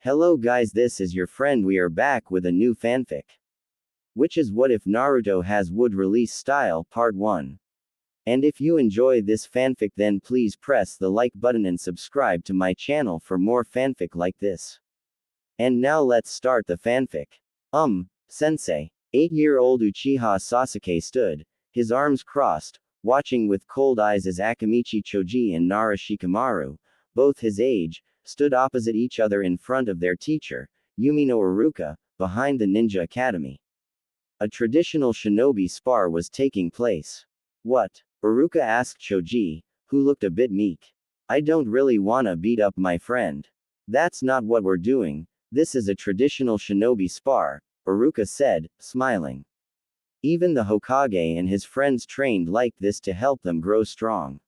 Hello guys, this is your friend. We are back with a new fanfic. Which is What If Naruto Has Wood Release Style Part 1. And if you enjoy this fanfic, then please press the like button and subscribe to my channel for more fanfic like this. And now let's start the fanfic. Sensei. 8-year-old Uchiha Sasuke stood, his arms crossed, watching with cold eyes as Akamichi Choji and Nara Shikamaru, both his age, stood opposite each other in front of their teacher, Yumino Iruka, behind the Ninja Academy. A traditional shinobi spar was taking place. What? Iruka asked Choji, who looked a bit meek. I don't really wanna beat up my friend. That's not what we're doing, this is a traditional shinobi spar, Iruka said, smiling. Even the Hokage and his friends trained like this to help them grow strong.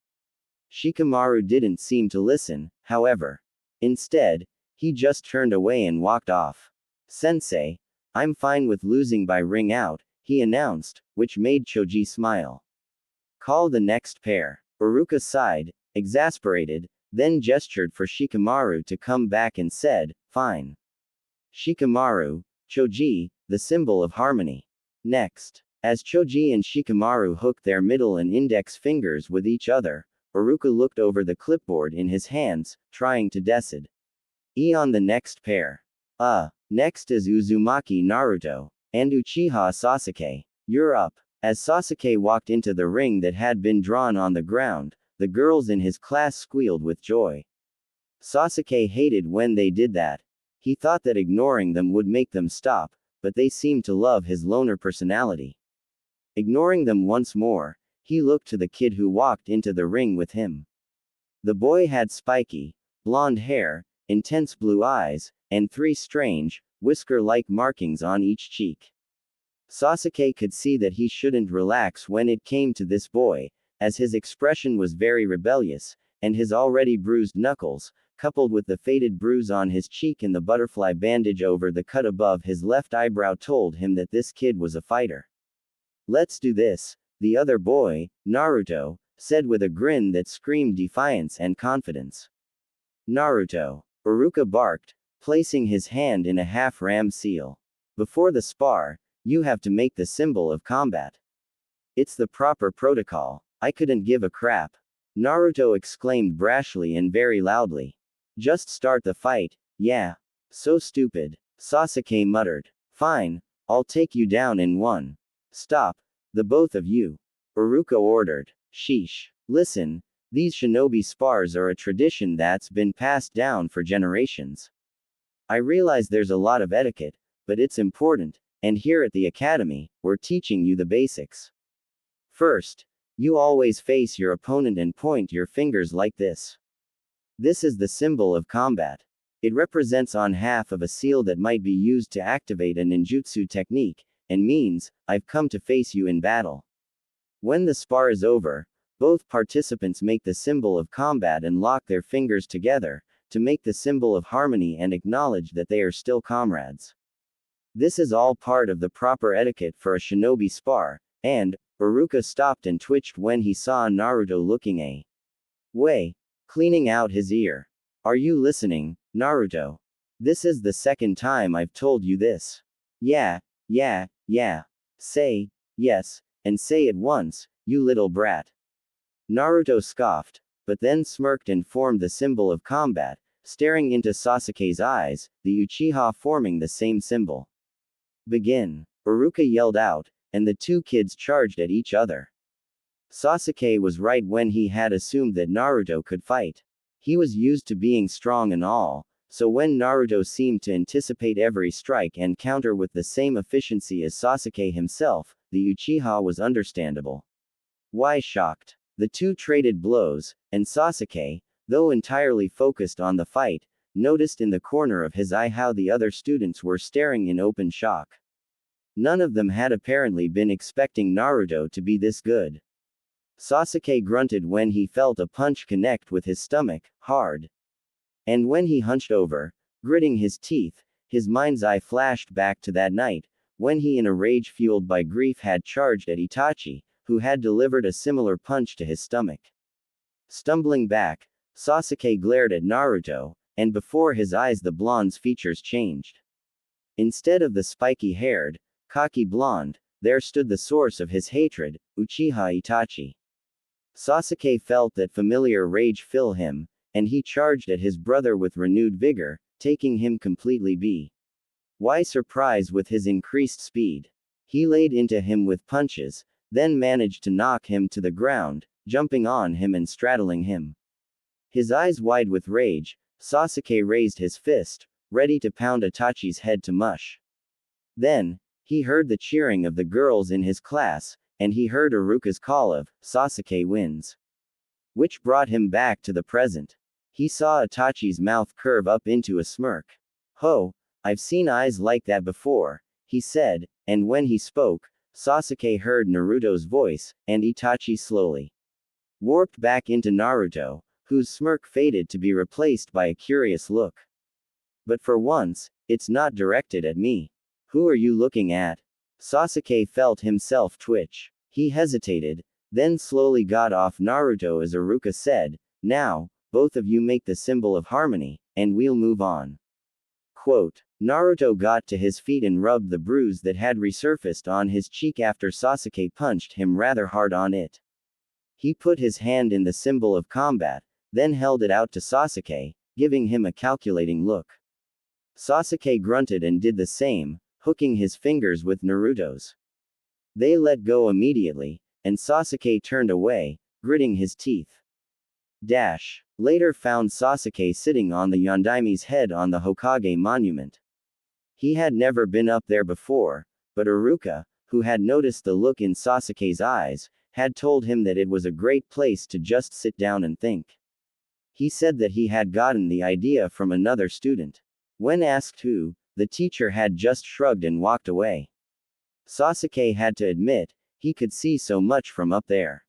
Shikamaru didn't seem to listen, however. Instead, he just turned away and walked off. Sensei, I'm fine with losing by ring out, he announced, which made Choji smile. Call the next pair. Iruka sighed, exasperated, then gestured for Shikamaru to come back and said, fine. Shikamaru, Choji, the symbol of harmony. Next. As Choji and Shikamaru hooked their middle and index fingers with each other, Iruka looked over the clipboard in his hands, trying to decide. On the next pair. Next is Uzumaki Naruto. And Uchiha Sasuke. You're up. As Sasuke walked into the ring that had been drawn on the ground, the girls in his class squealed with joy. Sasuke hated when they did that. He thought that ignoring them would make them stop, but they seemed to love his loner personality. Ignoring them once more, he looked to the kid who walked into the ring with him. The boy had spiky, blonde hair, intense blue eyes, and 3 strange, whisker-like markings on each cheek. Sasuke could see that he shouldn't relax when it came to this boy, as his expression was very rebellious, and his already bruised knuckles, coupled with the faded bruise on his cheek and the butterfly bandage over the cut above his left eyebrow, told him that this kid was a fighter. Let's do this, the other boy, Naruto, said with a grin that screamed defiance and confidence. Naruto. Iruka barked, placing his hand in a half-ram seal. Before the spar, you have to make the symbol of combat. It's the proper protocol. I couldn't give a crap. Naruto exclaimed brashly and very loudly. Just start the fight, yeah. So stupid. Sasuke muttered. Fine, I'll take you down in one. Stop, the both of you. Iruka ordered. Sheesh. Listen, these shinobi spars are a tradition that's been passed down for generations. I realize there's a lot of etiquette, but it's important, and here at the academy, we're teaching you the basics. First, you always face your opponent and point your fingers like this. This is the symbol of combat. It represents on half of a seal that might be used to activate a ninjutsu technique, and means, I've come to face you in battle. When the spar is over, both participants make the symbol of combat and lock their fingers together, to make the symbol of harmony and acknowledge that they are still comrades. This is all part of the proper etiquette for a shinobi spar, and, Iruka stopped and twitched when he saw Naruto looking away, cleaning out his ear. Are you listening, Naruto? This is the second time I've told you this. Yeah. Say, yes, and say it once, you little brat. Naruto scoffed, but then smirked and formed the symbol of combat, staring into Sasuke's eyes, the Uchiha forming the same symbol. Begin. Iruka yelled out, and the two kids charged at each other. Sasuke was right when he had assumed that Naruto could fight. He was used to being strong and all, so when Naruto seemed to anticipate every strike and counter with the same efficiency as Sasuke himself, the Uchiha was understandable. Why shocked? The two traded blows, and Sasuke, though entirely focused on the fight, noticed in the corner of his eye how the other students were staring in open shock. None of them had apparently been expecting Naruto to be this good. Sasuke grunted when he felt a punch connect with his stomach, hard. And when he hunched over, gritting his teeth, his mind's eye flashed back to that night, when he in a rage fueled by grief had charged at Itachi, who had delivered a similar punch to his stomach. Stumbling back, Sasuke glared at Naruto, and before his eyes the blonde's features changed. Instead of the spiky-haired, cocky blonde, there stood the source of his hatred, Uchiha Itachi. Sasuke felt that familiar rage fill him, and he charged at his brother with renewed vigor, taking him completely by surprise with his increased speed. He laid into him with punches, then managed to knock him to the ground, jumping on him and straddling him. His eyes wide with rage, Sasuke raised his fist, ready to pound Itachi's head to mush. Then, he heard the cheering of the girls in his class, and he heard Iruka's call of, "Sasuke wins," which brought him back to the present. He saw Itachi's mouth curve up into a smirk. "Ho, I've seen eyes like that before," he said, and when he spoke, Sasuke heard Naruto's voice, and Itachi slowly warped back into Naruto, whose smirk faded to be replaced by a curious look. "But for once, it's not directed at me. Who are you looking at?" Sasuke felt himself twitch. He hesitated, then slowly got off Naruto as Iruka said, "Now, both of you make the symbol of harmony, and we'll move on." Quote. Naruto got to his feet and rubbed the bruise that had resurfaced on his cheek after Sasuke punched him rather hard on it. He put his hand in the symbol of combat, then held it out to Sasuke, giving him a calculating look. Sasuke grunted and did the same, hooking his fingers with Naruto's. They let go immediately, and Sasuke turned away, gritting his teeth. Later found Sasuke sitting on the Yondaime's head on the Hokage monument. He had never been up there before, but Iruka, who had noticed the look in Sasuke's eyes, had told him that it was a great place to just sit down and think. He said that he had gotten the idea from another student. When asked who, the teacher had just shrugged and walked away. Sasuke had to admit, he could see so much from up there.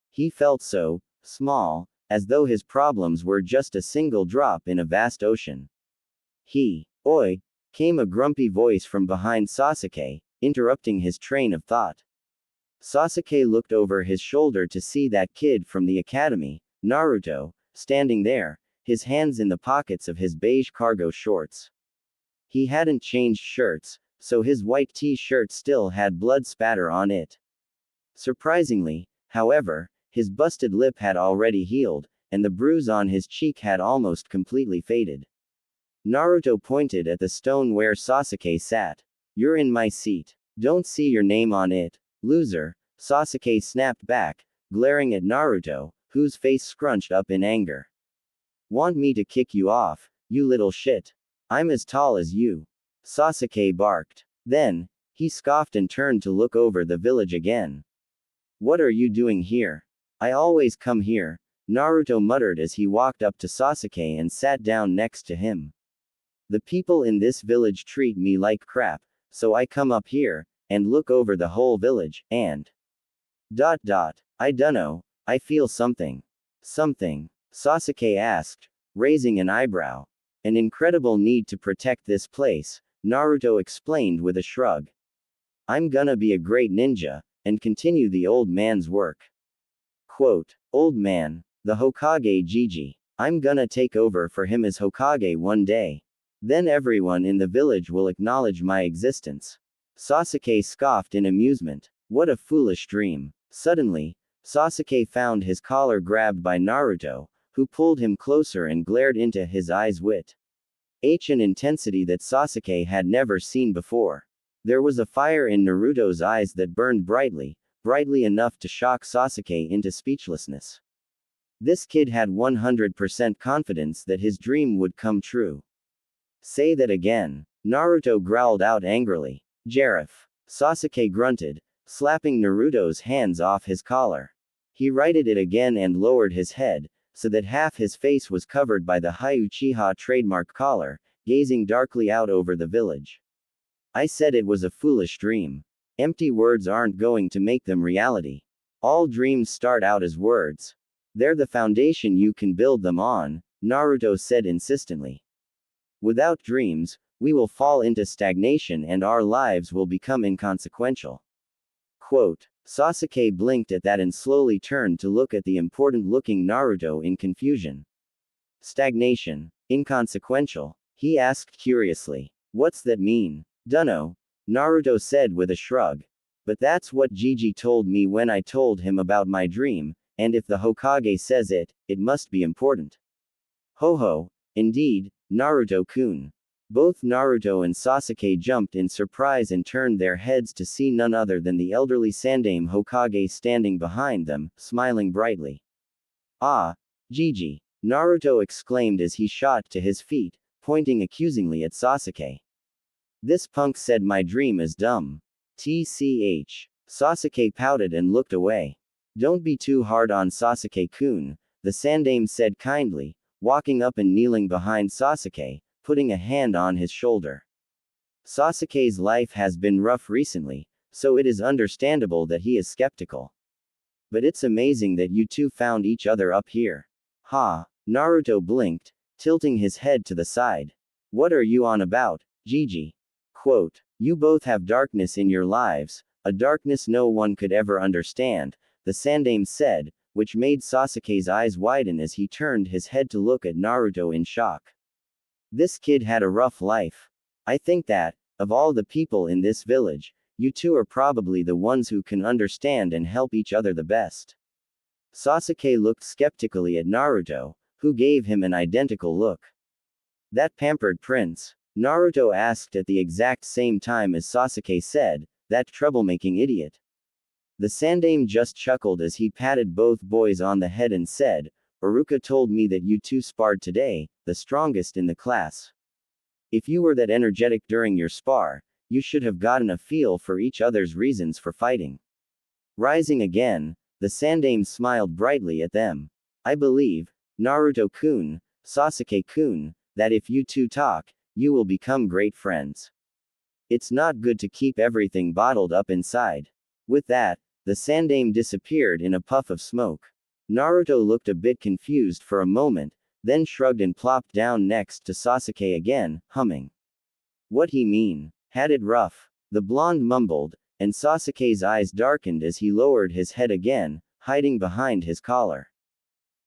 He felt so small, as though his problems were just a single drop in a vast ocean. Oi, came a grumpy voice from behind Sasuke, interrupting his train of thought. Sasuke looked over his shoulder to see that kid from the academy, Naruto, standing there, his hands in the pockets of his beige cargo shorts. He hadn't changed shirts, so his white t-shirt still had blood spatter on it. Surprisingly, however, his busted lip had already healed, and the bruise on his cheek had almost completely faded. Naruto pointed at the stone where Sasuke sat. "You're in my seat. Don't see your name on it, loser," Sasuke snapped back, glaring at Naruto, whose face scrunched up in anger. "Want me to kick you off, you little shit? I'm as tall as you," Sasuke barked. Then, he scoffed and turned to look over the village again. "What are you doing here? I always come here," Naruto muttered as he walked up to Sasuke and sat down next to him. "The people in this village treat me like crap, so I come up here, and look over the whole village, and... I dunno, I feel something." "Something?" Sasuke asked, raising an eyebrow. "An incredible need to protect this place," Naruto explained with a shrug. "I'm gonna be a great ninja, and continue the old man's work." Quote. "Old man, the Hokage Gigi. I'm gonna take over for him as Hokage one day. Then everyone in the village will acknowledge my existence." Sasuke scoffed in amusement. What a foolish dream. Suddenly, Sasuke found his collar grabbed by Naruto, who pulled him closer and glared into his eyes with an intensity that Sasuke had never seen before. There was a fire in Naruto's eyes that burned brightly enough to shock Sasuke into speechlessness. This kid had 100% confidence that his dream would come true. "Say that again," Naruto growled out angrily. "Jarif." Sasuke grunted, slapping Naruto's hands off his collar. He righted it again and lowered his head, so that half his face was covered by the High Uchiha trademark collar, gazing darkly out over the village. "I said it was a foolish dream. Empty words aren't going to make them reality. All dreams start out as words. They're the foundation you can build them on," Naruto said insistently. "Without dreams, we will fall into stagnation and our lives will become inconsequential." Quote. Sasuke blinked at that and slowly turned to look at the important-looking Naruto in confusion. Stagnation. Inconsequential? He asked curiously. What's that mean? Dunno, Naruto said with a shrug. But that's what Gigi told me when I told him about my dream, and if the Hokage says it, it must be important. Ho ho, indeed, Naruto-kun. Both Naruto and Sasuke jumped in surprise and turned their heads to see none other than the elderly Sandaime Hokage standing behind them, smiling brightly. Ah, Gigi, Naruto exclaimed as he shot to his feet, pointing accusingly at Sasuke. This punk said my dream is dumb. TCH. Sasuke pouted and looked away. Don't be too hard on Sasuke-kun, the Sandaime said kindly, walking up and kneeling behind Sasuke, putting a hand on his shoulder. Sasuke's life has been rough recently, so it is understandable that he is skeptical. But it's amazing that you two found each other up here. Ha, Naruto blinked, tilting his head to the side. What are you on about, Gigi? Quote, you both have darkness in your lives, a darkness no one could ever understand, the Sandaime said, which made Sasuke's eyes widen as he turned his head to look at Naruto in shock. This kid had a rough life. I think that, of all the people in this village, you two are probably the ones who can understand and help each other the best. Sasuke looked skeptically at Naruto, who gave him an identical look. That pampered prince? Naruto asked at the exact same time as Sasuke said, that troublemaking idiot. The Sandaime just chuckled as he patted both boys on the head and said, Iruka told me that you two sparred today, the strongest in the class. If you were that energetic during your spar, you should have gotten a feel for each other's reasons for fighting. Rising again, the Sandaime smiled brightly at them. I believe, Naruto-kun, Sasuke-kun, that if you two talk, you will become great friends. It's not good to keep everything bottled up inside. With that, the Sandaime disappeared in a puff of smoke. Naruto looked a bit confused for a moment, then shrugged and plopped down next to Sasuke again, humming. What he mean? Had it rough? The blonde mumbled, and Sasuke's eyes darkened as he lowered his head again, hiding behind his collar.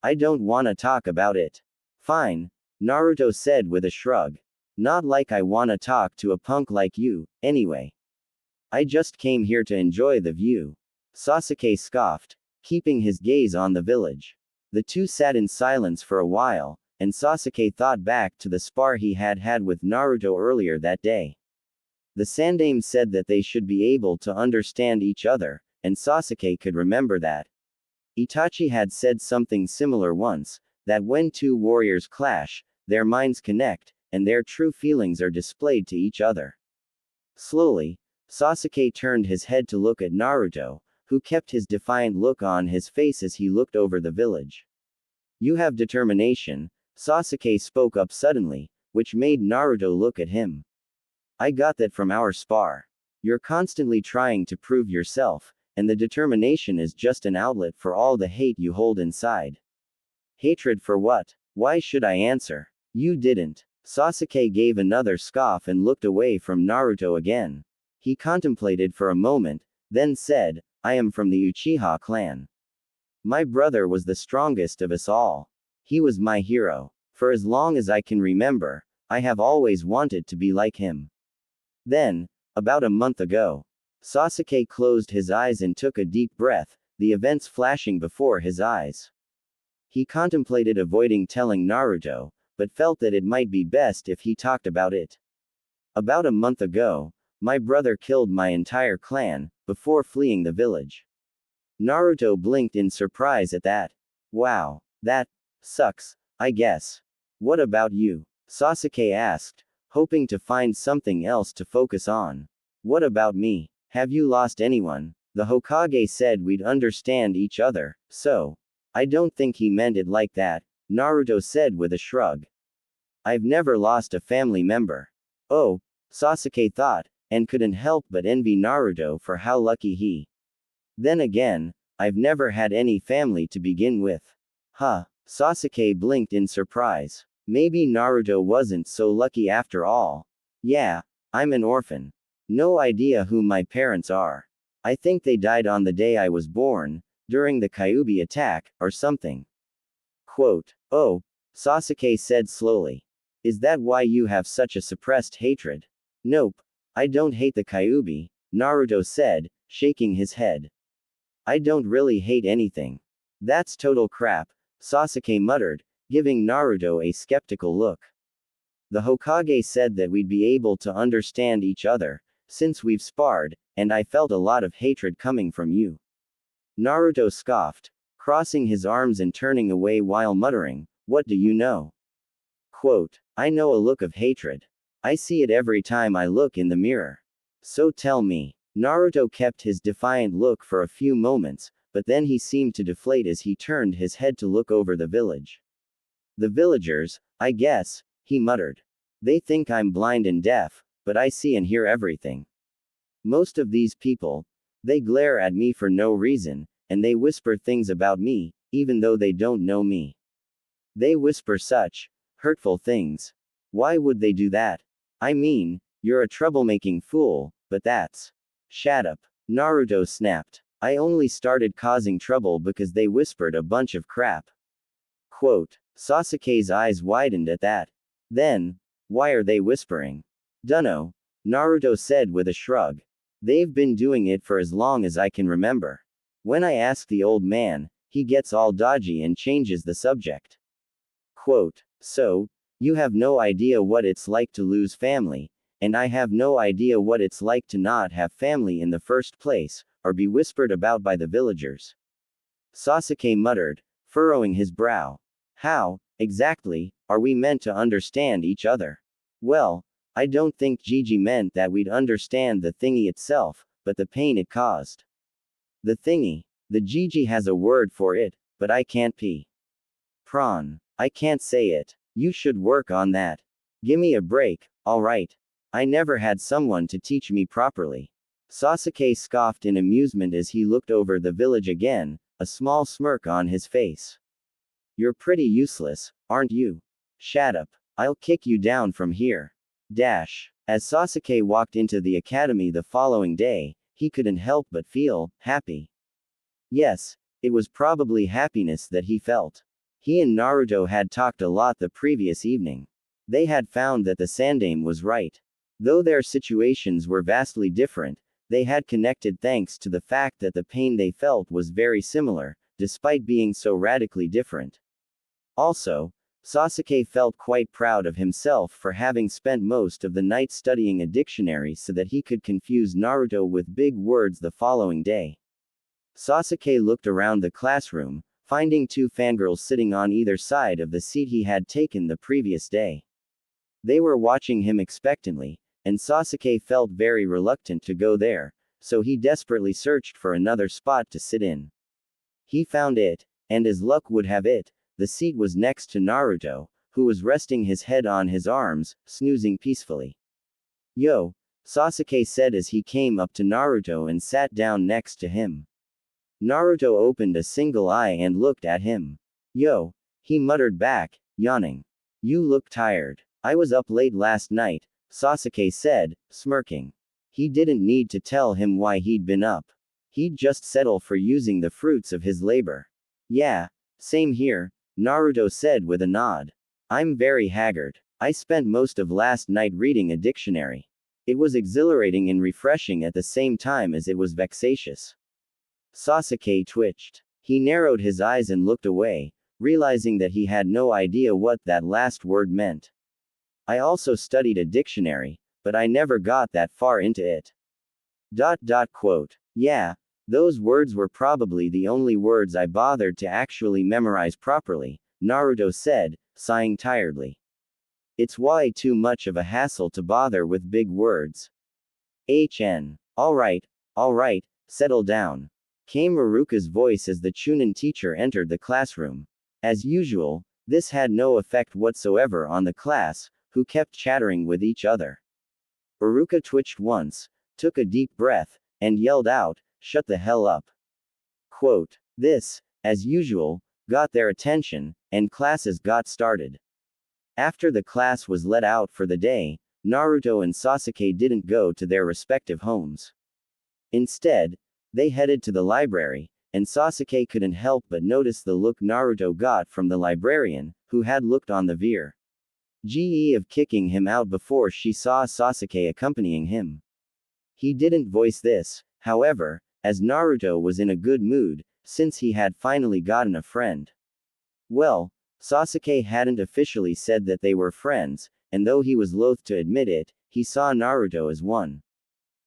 I don't wanna talk about it. Fine, Naruto said with a shrug. Not like I wanna talk to a punk like you, anyway. I just came here to enjoy the view. Sasuke scoffed, keeping his gaze on the village. The two sat in silence for a while, and Sasuke thought back to the spar he had had with Naruto earlier that day. The Sandaime said that they should be able to understand each other, and Sasuke could remember that. Itachi had said something similar once, that when two warriors clash, their minds connect, and their true feelings are displayed to each other. Slowly, Sasuke turned his head to look at Naruto, who kept his defiant look on his face as he looked over the village. You have determination, Sasuke spoke up suddenly, which made Naruto look at him. I got that from our spar. You're constantly trying to prove yourself, and the determination is just an outlet for all the hate you hold inside. Hatred for what? Why should I answer? You didn't. Sasuke gave another scoff and looked away from Naruto again. He contemplated for a moment, then said, I am from the Uchiha clan. My brother was the strongest of us all. He was my hero. For as long as I can remember, I have always wanted to be like him. Then, about a month ago, Sasuke closed his eyes and took a deep breath, the events flashing before his eyes. He contemplated avoiding telling Naruto, but felt that it might be best if he talked about it. About a month ago, my brother killed my entire clan, before fleeing the village. Naruto blinked in surprise at that. Wow, that sucks, I guess. What about you? Sasuke asked, hoping to find something else to focus on. What about me? Have you lost anyone? The Hokage said we'd understand each other, so. I don't think he meant it like that, Naruto said with a shrug. I've never lost a family member. Oh, Sasuke thought, and couldn't help but envy Naruto for how lucky he. Then again, I've never had any family to begin with. Huh, Sasuke blinked in surprise. Maybe Naruto wasn't so lucky after all. Yeah, I'm an orphan. No idea who my parents are. I think they died on the day I was born, during the Kyuubi attack, or something. Quote, oh, Sasuke said slowly. Is that why you have such a suppressed hatred? Nope. I don't hate the Kyuubi, Naruto said, shaking his head. I don't really hate anything. That's total crap, Sasuke muttered, giving Naruto a skeptical look. The Hokage said that we'd be able to understand each other, since we've sparred, and I felt a lot of hatred coming from you. Naruto scoffed, crossing his arms and turning away while muttering, what do you know? Quote, I know a look of hatred. I see it every time I look in the mirror. So tell me. Naruto kept his defiant look for a few moments, but then he seemed to deflate as he turned his head to look over the village. The villagers, I guess, he muttered. They think I'm blind and deaf, but I see and hear everything. Most of these people, they glare at me for no reason, and they whisper things about me, even though they don't know me. They whisper such hurtful things. Why would they do that? I mean, you're a troublemaking fool, but that's. Shut up. Naruto snapped. I only started causing trouble because they whispered a bunch of crap. Quote. Sasuke's eyes widened at that. Then, why are they whispering? Dunno, Naruto said with a shrug. They've been doing it for as long as I can remember. When I ask the old man, he gets all dodgy and changes the subject. Quote. So, you have no idea what it's like to lose family, and I have no idea what it's like to not have family in the first place, or be whispered about by the villagers. Sasuke muttered, furrowing his brow. How, exactly, are we meant to understand each other? Well, I don't think Gigi meant that we'd understand the thingy itself, but the pain it caused. The thingy. The Gigi has a word for it, but I can't p. Prawn. I can't say it. You should work on that. Gimme a break, alright. I never had someone to teach me properly. Sasuke scoffed in amusement as he looked over the village again, a small smirk on his face. You're pretty useless, aren't you? Shut up. I'll kick you down from here. Dash. As Sasuke walked into the academy the following day, he couldn't help but feel happy. Yes, it was probably happiness that he felt. He and Naruto had talked a lot the previous evening. They had found that the Sandaime was right. Though their situations were vastly different, they had connected thanks to the fact that the pain they felt was very similar, despite being so radically different. Also, Sasuke felt quite proud of himself for having spent most of the night studying a dictionary so that he could confuse Naruto with big words the following day. Sasuke looked around the classroom, finding two fangirls sitting on either side of the seat he had taken the previous day. They were watching him expectantly, and Sasuke felt very reluctant to go there, so he desperately searched for another spot to sit in. He found it, and as luck would have it, the seat was next to Naruto, who was resting his head on his arms, snoozing peacefully. Yo, Sasuke said as he came up to Naruto and sat down next to him. Naruto opened a single eye and looked at him. Yo, he muttered back, yawning. You look tired. I was up late last night, Sasuke said, smirking. He didn't need to tell him why he'd been up. He'd just settle for using the fruits of his labor. Yeah, same here, Naruto said with a nod. I'm very haggard. I spent most of last night reading a dictionary. It was exhilarating and refreshing at the same time as it was vexatious. Sasuke twitched. He narrowed his eyes and looked away, realizing that he had no idea what that last word meant. I also studied a dictionary, but I never got that far into it. Quote. Yeah, those words were probably the only words I bothered to actually memorize properly, Naruto said, sighing tiredly. It's way too much of a hassle to bother with big words. Alright, settle down. Came Iruka's voice as the Chunin teacher entered the classroom. As usual, this had no effect whatsoever on the class, who kept chattering with each other. Iruka twitched once, took a deep breath, and yelled out, "Shut the hell up." Quote. This, as usual, got their attention, and classes got started. After the class was let out for the day, Naruto and Sasuke didn't go to their respective homes. Instead, they headed to the library, and Sasuke couldn't help but notice the look Naruto got from the librarian, who had looked on the veer. GE of kicking him out before she saw Sasuke accompanying him. He didn't voice this, however, as Naruto was in a good mood, since he had finally gotten a friend. Well, Sasuke hadn't officially said that they were friends, and though he was loath to admit it, he saw Naruto as one.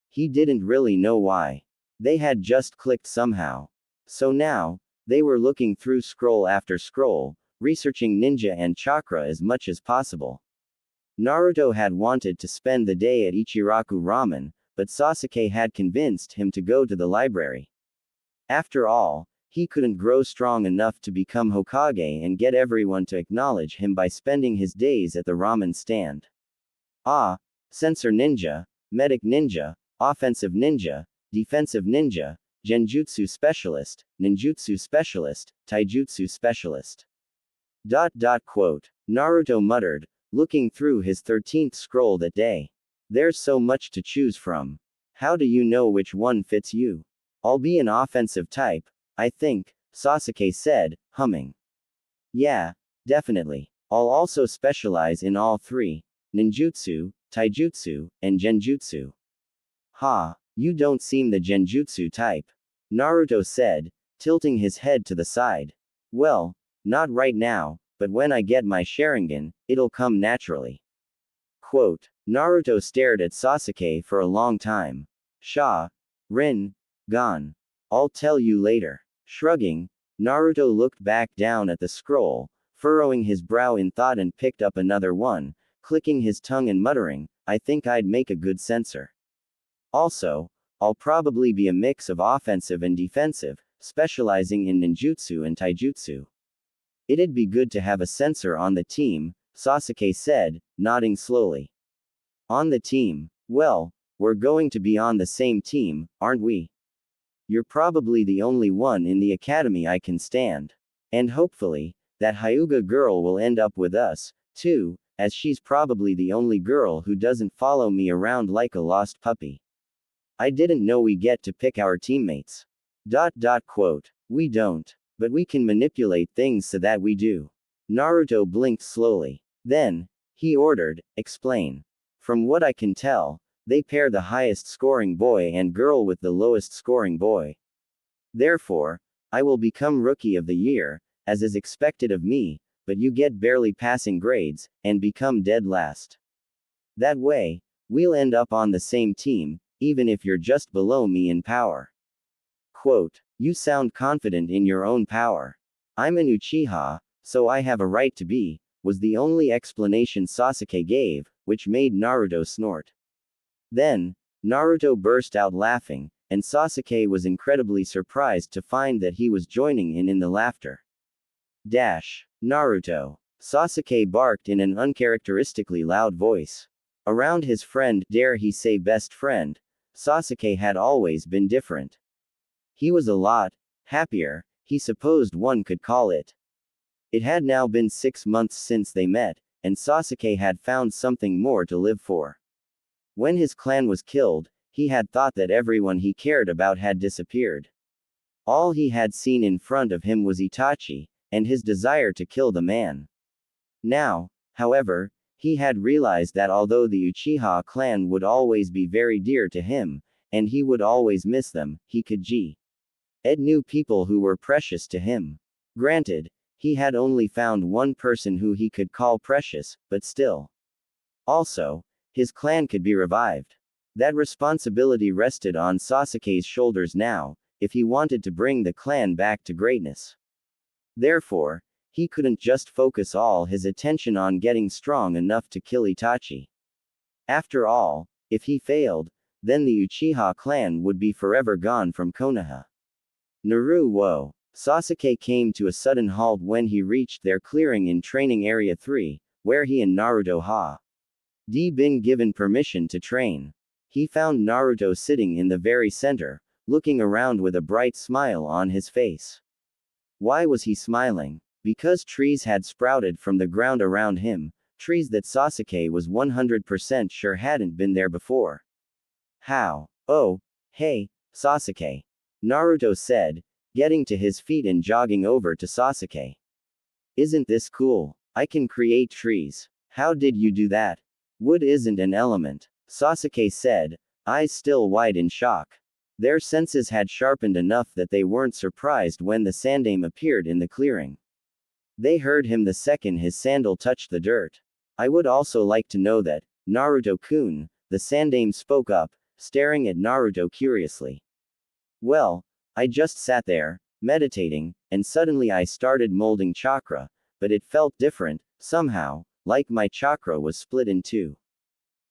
He didn't really know why. They had just clicked somehow. So now, they were looking through scroll after scroll, researching ninja and chakra as much as possible. Naruto had wanted to spend the day at Ichiraku Ramen, but Sasuke had convinced him to go to the library. After all, he couldn't grow strong enough to become Hokage and get everyone to acknowledge him by spending his days at the ramen stand. Ah, Sensor Ninja, Medic Ninja, Offensive Ninja, Defensive Ninja, Genjutsu Specialist, Ninjutsu Specialist, Taijutsu Specialist. Quote. Naruto muttered, looking through his 13th scroll that day. There's so much to choose from. How do you know which one fits you? I'll be an offensive type, I think, Sasuke said, humming. Yeah, definitely. I'll also specialize in all three: ninjutsu, taijutsu, and genjutsu. Ha, you don't seem the genjutsu type, Naruto said, tilting his head to the side. Well, not right now, but when I get my Sharingan, it'll come naturally. Quote. Naruto stared at Sasuke for a long time. Rin, gone. I'll tell you later. Shrugging, Naruto looked back down at the scroll, furrowing his brow in thought and picked up another one, clicking his tongue and muttering, I think I'd make a good sensor. Also, I'll probably be a mix of offensive and defensive, specializing in ninjutsu and taijutsu. It'd be good to have a sensor on the team, Sasuke said, nodding slowly. On the team? Well, we're going to be on the same team, aren't we? You're probably the only one in the academy I can stand. And hopefully, that Hyuga girl will end up with us, too, as she's probably the only girl who doesn't follow me around like a lost puppy. I didn't know we get to pick our teammates. Quote. We don't. But we can manipulate things so that we do. Naruto blinked slowly. Then, he ordered, explain. From what I can tell, they pair the highest scoring boy and girl with the lowest scoring boy. Therefore, I will become Rookie of the Year, as is expected of me, but you get barely passing grades, and become dead last. That way, we'll end up on the same team, even if you're just below me in power. Quote. You sound confident in your own power. I'm an Uchiha, so I have a right to be, was the only explanation Sasuke gave, which made Naruto snort. Then, Naruto burst out laughing, and Sasuke was incredibly surprised to find that he was joining in the laughter. Naruto. Sasuke barked in an uncharacteristically loud voice. Around his friend, dare he say best friend, Sasuke had always been different. He was a lot happier, he supposed one could call it. It had now been 6 months since they met, and Sasuke had found something more to live for. When his clan was killed, he had thought that everyone he cared about had disappeared. All he had seen in front of him was Itachi, and his desire to kill the man. Now, however, he had realized that although the Uchiha clan would always be very dear to him, and he would always miss them, he could knew people who were precious to him. Granted, he had only found one person who he could call precious, but still. Also, his clan could be revived. That responsibility rested on Sasuke's shoulders now, if he wanted to bring the clan back to greatness. Therefore, he couldn't just focus all his attention on getting strong enough to kill Itachi. After all, if he failed, then the Uchiha clan would be forever gone from Konoha. Naruto. Sasuke came to a sudden halt when he reached their clearing in Training Area 3, where he and Naruto had been given permission to train. He found Naruto sitting in the very center, looking around with a bright smile on his face. Why was he smiling? Because trees had sprouted from the ground around him, trees that Sasuke was 100% sure hadn't been there before. How? Oh, hey, Sasuke. Naruto said, getting to his feet and jogging over to Sasuke. Isn't this cool? I can create trees. How did you do that? Wood isn't an element, Sasuke said, eyes still wide in shock. Their senses had sharpened enough that they weren't surprised when the Sandaime appeared in the clearing. They heard him the second his sandal touched the dirt. I would also like to know that, Naruto-kun, the Sandaime spoke up, staring at Naruto curiously. Well, I just sat there, meditating, and suddenly I started molding chakra, but it felt different, somehow, like my chakra was split in two.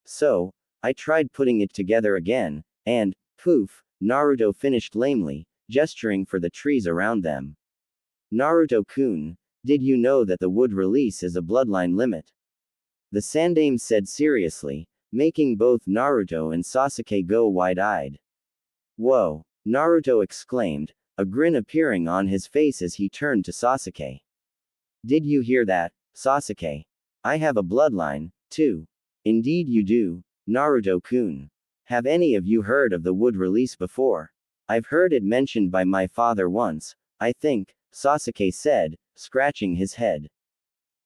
So, I tried putting it together again, and, poof, Naruto finished lamely, gesturing for the trees around them. Naruto-kun, did you know that the wood release is a bloodline limit? The Sandaime said seriously, making both Naruto and Sasuke go wide-eyed. Whoa, Naruto exclaimed, a grin appearing on his face as he turned to Sasuke. Did you hear that, Sasuke? I have a bloodline, too. Indeed you do, Naruto-kun. Have any of you heard of the wood release before? I've heard it mentioned by my father once, I think, Sasuke said, scratching his head.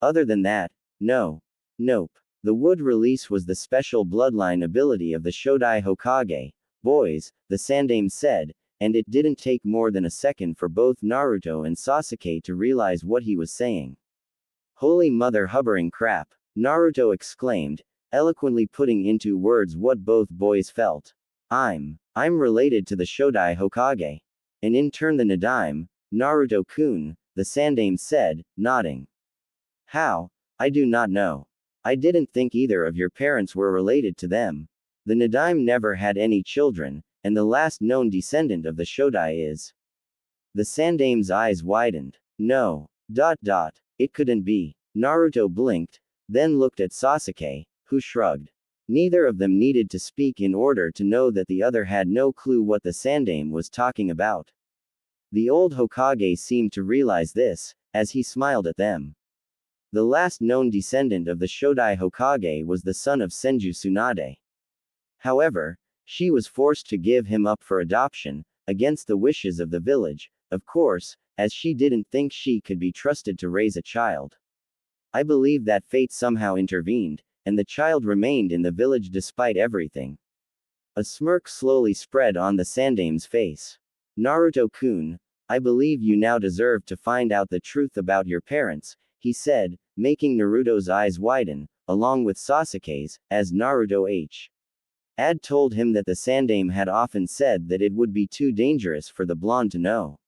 Other than that, no. Nope. The wood release was the special bloodline ability of the Shodai Hokage, boys, the Sandaime said, and it didn't take more than a second for both Naruto and Sasuke to realize what he was saying. Holy mother hubbering crap, Naruto exclaimed, eloquently putting into words what both boys felt. I'm related to the Shodai Hokage. And in turn the Nadaime, Naruto-kun, the Sandaime said, nodding. How? I do not know. I didn't think either of your parents were related to them. The Nadaime never had any children, and the last known descendant of the Shodai is. The Sandaime's eyes widened. No. It couldn't be. Naruto blinked, then looked at Sasuke, who shrugged. Neither of them needed to speak in order to know that the other had no clue what the Sandaime was talking about. The old Hokage seemed to realize this, as he smiled at them. The last known descendant of the Shodai Hokage was the son of Senju Tsunade. However, she was forced to give him up for adoption, against the wishes of the village, of course, as she didn't think she could be trusted to raise a child. I believe that fate somehow intervened, and the child remained in the village despite everything. A smirk slowly spread on the Sandaime's face. Naruto-kun, I believe you now deserve to find out the truth about your parents, he said, making Naruto's eyes widen, along with Sasuke's, as Naruto had told him that the Sandaime had often said that it would be too dangerous for the blonde to know.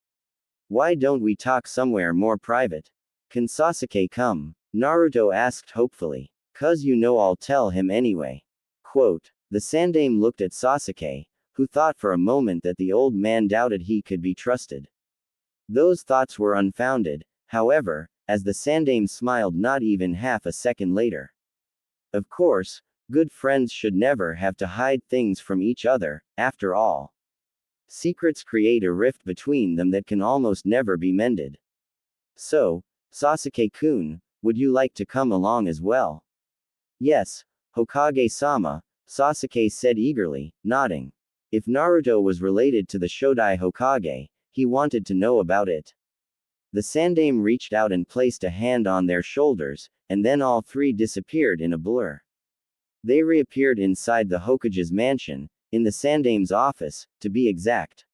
Why don't we talk somewhere more private? Can Sasuke come? Naruto asked hopefully. 'Cause you know I'll tell him anyway. Quote. The Sandaime looked at Sasuke, who thought for a moment that the old man doubted he could be trusted. Those thoughts were unfounded, however, as the Sandaime smiled not even half a second later. Of course, good friends should never have to hide things from each other, after all. Secrets create a rift between them that can almost never be mended. So, Sasuke-kun, would you like to come along as well? Yes, Hokage-sama, Sasuke said eagerly, nodding. If Naruto was related to the Shodai Hokage, he wanted to know about it. The Sandaime reached out and placed a hand on their shoulders, and then all three disappeared in a blur. They reappeared inside the Hokage's mansion, in the Sandaime's office, to be exact.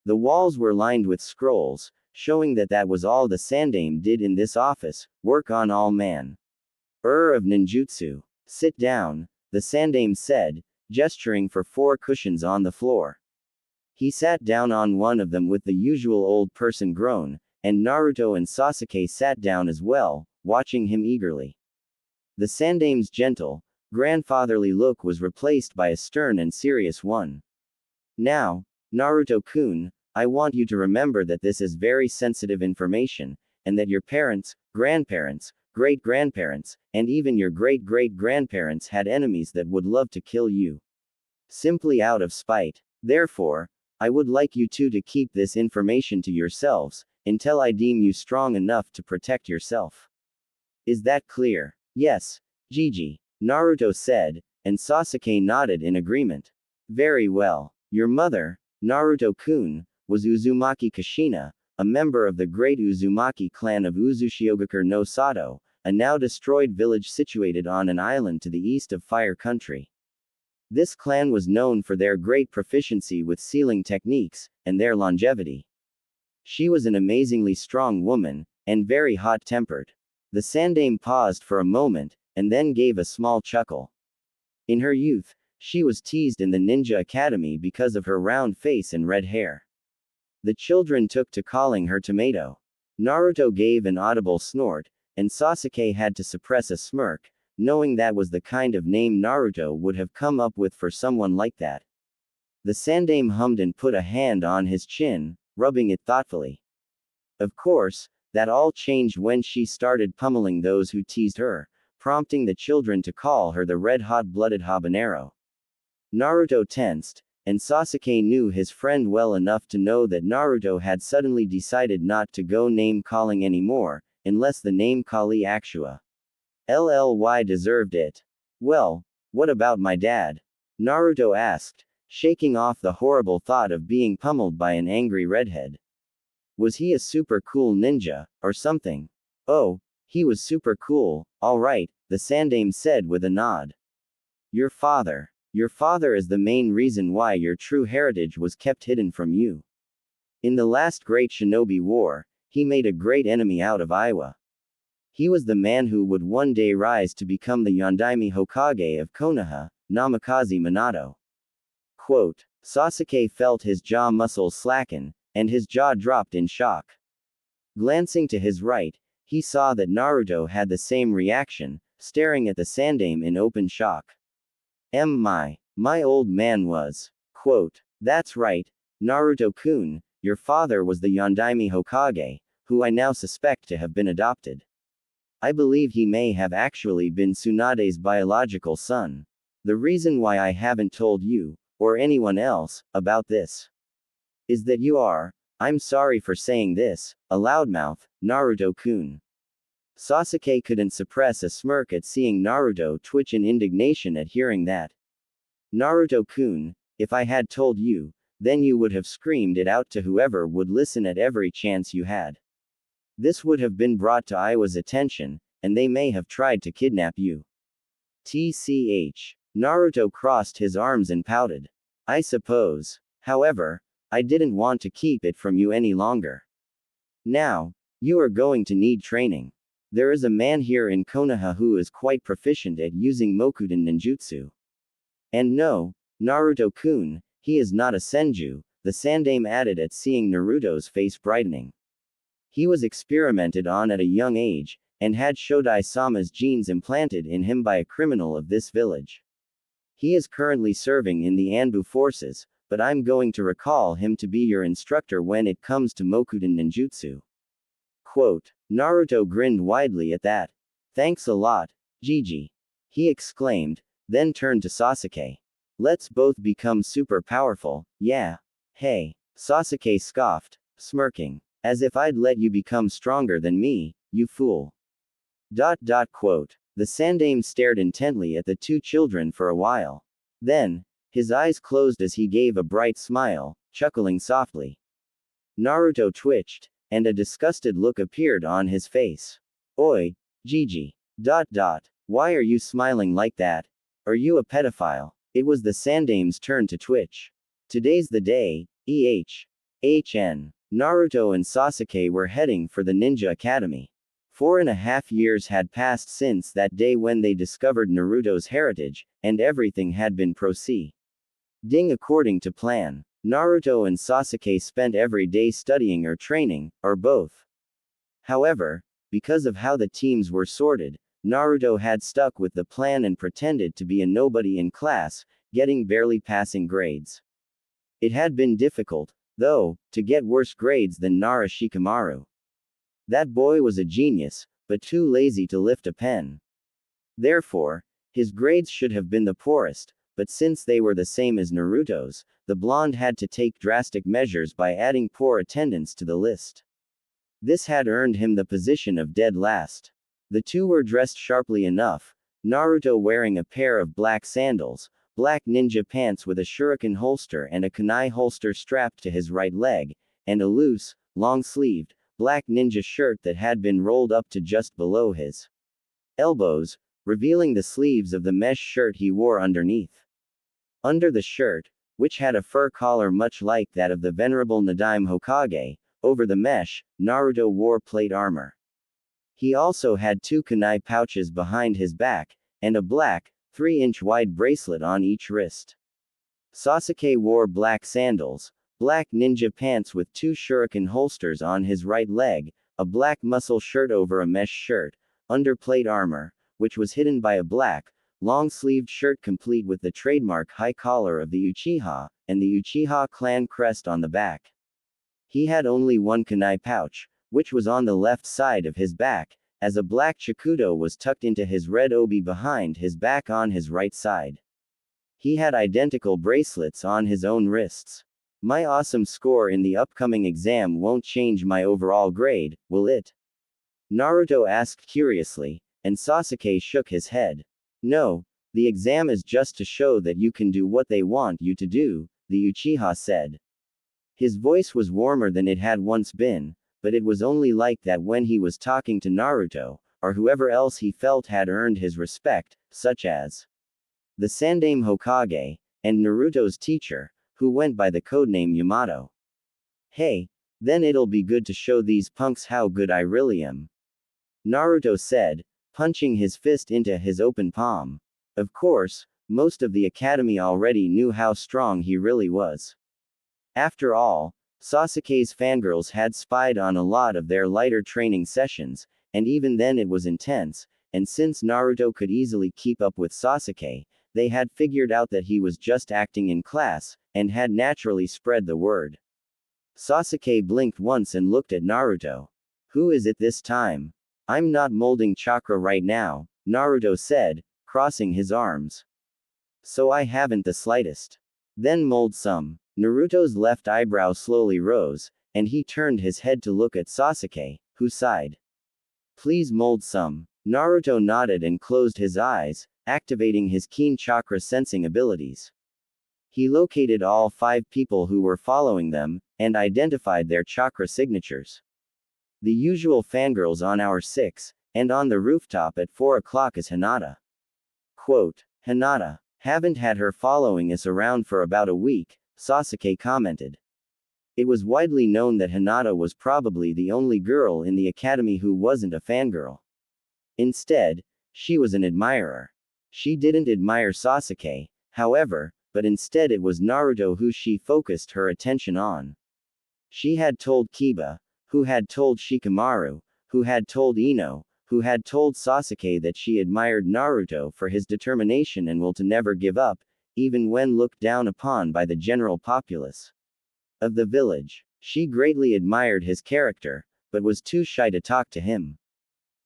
The walls were lined with scrolls, showing that was all the Sandaime did in this office, work on all man. Of ninjutsu. Sit down, the Sandaime said, gesturing for 4 cushions on the floor. He sat down on one of them with the usual old person groan, and Naruto and Sasuke sat down as well, watching him eagerly. The Sandaime's gentle, grandfatherly look was replaced by a stern and serious one. Now, Naruto-kun, I want you to remember that this is very sensitive information, and that your parents, grandparents, great-grandparents, and even your great-great-grandparents had enemies that would love to kill you. Simply out of spite. Therefore, I would like you two to keep this information to yourselves, until I deem you strong enough to protect yourself. Is that clear? Yes, Gigi, Naruto said, and Sasuke nodded in agreement. Very well. Your mother, Naruto-kun, was Uzumaki Kushina, a member of the great Uzumaki clan of Uzushiogakure no Sato, a now destroyed village situated on an island to the east of Fire Country. This clan was known for their great proficiency with sealing techniques, and their longevity. She was an amazingly strong woman, and very hot-tempered. The Sandaime paused for a moment, and then gave a small chuckle. In her youth, she was teased in the ninja academy because of her round face and red hair. The children took to calling her Tomato. Naruto gave an audible snort, and Sasuke had to suppress a smirk, knowing that was the kind of name Naruto would have come up with for someone like that. The Sandaime hummed and put a hand on his chin, rubbing it thoughtfully. Of course, that all changed when she started pummeling those who teased her, prompting the children to call her the red-hot-blooded habanero. Naruto tensed, and Sasuke knew his friend well enough to know that Naruto had suddenly decided not to go name-calling anymore, unless the name Kali Akshua. LLY deserved it. Well, what about my dad? Naruto asked, shaking off the horrible thought of being pummeled by an angry redhead. Was he a super cool ninja, or something? Oh, he was super cool, alright, the Sandaime said with a nod. Your father. Your father is the main reason why your true heritage was kept hidden from you. In the last great shinobi war, he made a great enemy out of Iwa. He was the man who would one day rise to become the Yondaime Hokage of Konoha, Namikaze Minato. Quote, Sasuke felt his jaw muscles slacken, and his jaw dropped in shock. Glancing to his right, he saw that Naruto had the same reaction, staring at the Sandaime in open shock. My old man was. Quote, that's right, Naruto-kun, your father was the Yondaime Hokage, who I now suspect to have been adopted. I believe he may have actually been Tsunade's biological son. The reason why I haven't told you, or anyone else, about this, is that you are, I'm sorry for saying this, a loudmouth, Naruto-kun. Sasuke couldn't suppress a smirk at seeing Naruto twitch in indignation at hearing that. Naruto-kun, if I had told you, then you would have screamed it out to whoever would listen at every chance you had. This would have been brought to Iwa's attention, and they may have tried to kidnap you. TCH. Naruto crossed his arms and pouted. I suppose. However, I didn't want to keep it from you any longer. Now, you are going to need training. There is a man here in Konoha who is quite proficient at using Mokuden ninjutsu. And no, Naruto-kun, he is not a senju, the Sandaime added at seeing Naruto's face brightening. He was experimented on at a young age, and had Shodai-sama's genes implanted in him by a criminal of this village. He is currently serving in the Anbu forces, but I'm going to recall him to be your instructor when it comes to Mokuden ninjutsu. Quote, Naruto grinned widely at that. Thanks a lot, Gigi. He exclaimed, then turned to Sasuke. Let's both become super powerful, yeah. Hey. Sasuke scoffed, smirking. As if I'd let you become stronger than me, you fool. Quote. The Sandaime stared intently at the two children for a while. Then, his eyes closed as he gave a bright smile, chuckling softly. Naruto twitched, and a disgusted look appeared on his face. Oi, Gigi. Why are you smiling like that? Are you a pedophile? It was the Sandaime's turn to twitch. Today's the day, HN. Naruto and Sasuke were heading for the Ninja Academy. 4.5 years had passed since that day when they discovered Naruto's heritage, and everything had been proceeding according to plan. Naruto and Sasuke spent every day studying or training, or both. However, because of how the teams were sorted, Naruto had stuck with the plan and pretended to be a nobody in class, getting barely passing grades. It had been difficult, though, to get worse grades than Nara Shikamaru. That boy was a genius, but too lazy to lift a pen. Therefore, his grades should have been the poorest, but since they were the same as Naruto's, the blonde had to take drastic measures by adding poor attendance to the list. This had earned him the position of dead last. The two were dressed sharply enough, Naruto wearing a pair of black sandals, black ninja pants with a shuriken holster and a kunai holster strapped to his right leg, and a loose, long-sleeved, black ninja shirt that had been rolled up to just below his elbows, revealing the sleeves of the mesh shirt he wore underneath. Under the shirt, which had a fur collar much like that of the venerable Nadaime Hokage, over the mesh, Naruto wore plate armor. He also had 2 kunai pouches behind his back, and a black, 3-inch wide bracelet on each wrist. Sasuke wore black sandals, black ninja pants with 2 shuriken holsters on his right leg, a black muscle shirt over a mesh shirt, under plate armor, which was hidden by a black, long-sleeved shirt complete with the trademark high collar of the Uchiha, and the Uchiha clan crest on the back. He had only 1 kunai pouch, which was on the left side of his back, as a black chikudo was tucked into his red obi behind his back on his right side. He had identical bracelets on his own wrists. My awesome score in the upcoming exam won't change my overall grade, will it? Naruto asked curiously, and Sasuke shook his head. No, the exam is just to show that you can do what they want you to do, the Uchiha said. His voice was warmer than it had once been, but it was only like that when he was talking to Naruto, or whoever else he felt had earned his respect, such as the Sandaime Hokage, and Naruto's teacher, who went by the codename Yamato. Hey, then it'll be good to show these punks how good I really am, Naruto said, punching his fist into his open palm. Of course, most of the academy already knew how strong he really was. After all, Sasuke's fangirls had spied on a lot of their lighter training sessions, and even then it was intense, and since Naruto could easily keep up with Sasuke, they had figured out that he was just acting in class, and had naturally spread the word. Sasuke blinked once and looked at Naruto. Who is it this time? I'm not molding chakra right now, Naruto said, crossing his arms. So I haven't the slightest. Then mold some. Naruto's left eyebrow slowly rose, and he turned his head to look at Sasuke, who sighed. Please mold some. Naruto nodded and closed his eyes, activating his keen chakra sensing abilities. He located all 5 people who were following them, and identified their chakra signatures. The usual fangirls on hour 6, and on the rooftop at 4 o'clock is Hinata. Quote, Hinata. Haven't had her following us around for about a week, Sasuke commented. It was widely known that Hinata was probably the only girl in the academy who wasn't a fangirl. Instead, she was an admirer. She didn't admire Sasuke, however, but instead it was Naruto who she focused her attention on. She had told Kiba, who had told Shikamaru, who had told Ino, who had told Sasuke that she admired Naruto for his determination and will to never give up, even when looked down upon by the general populace of the village. She greatly admired his character, but was too shy to talk to him.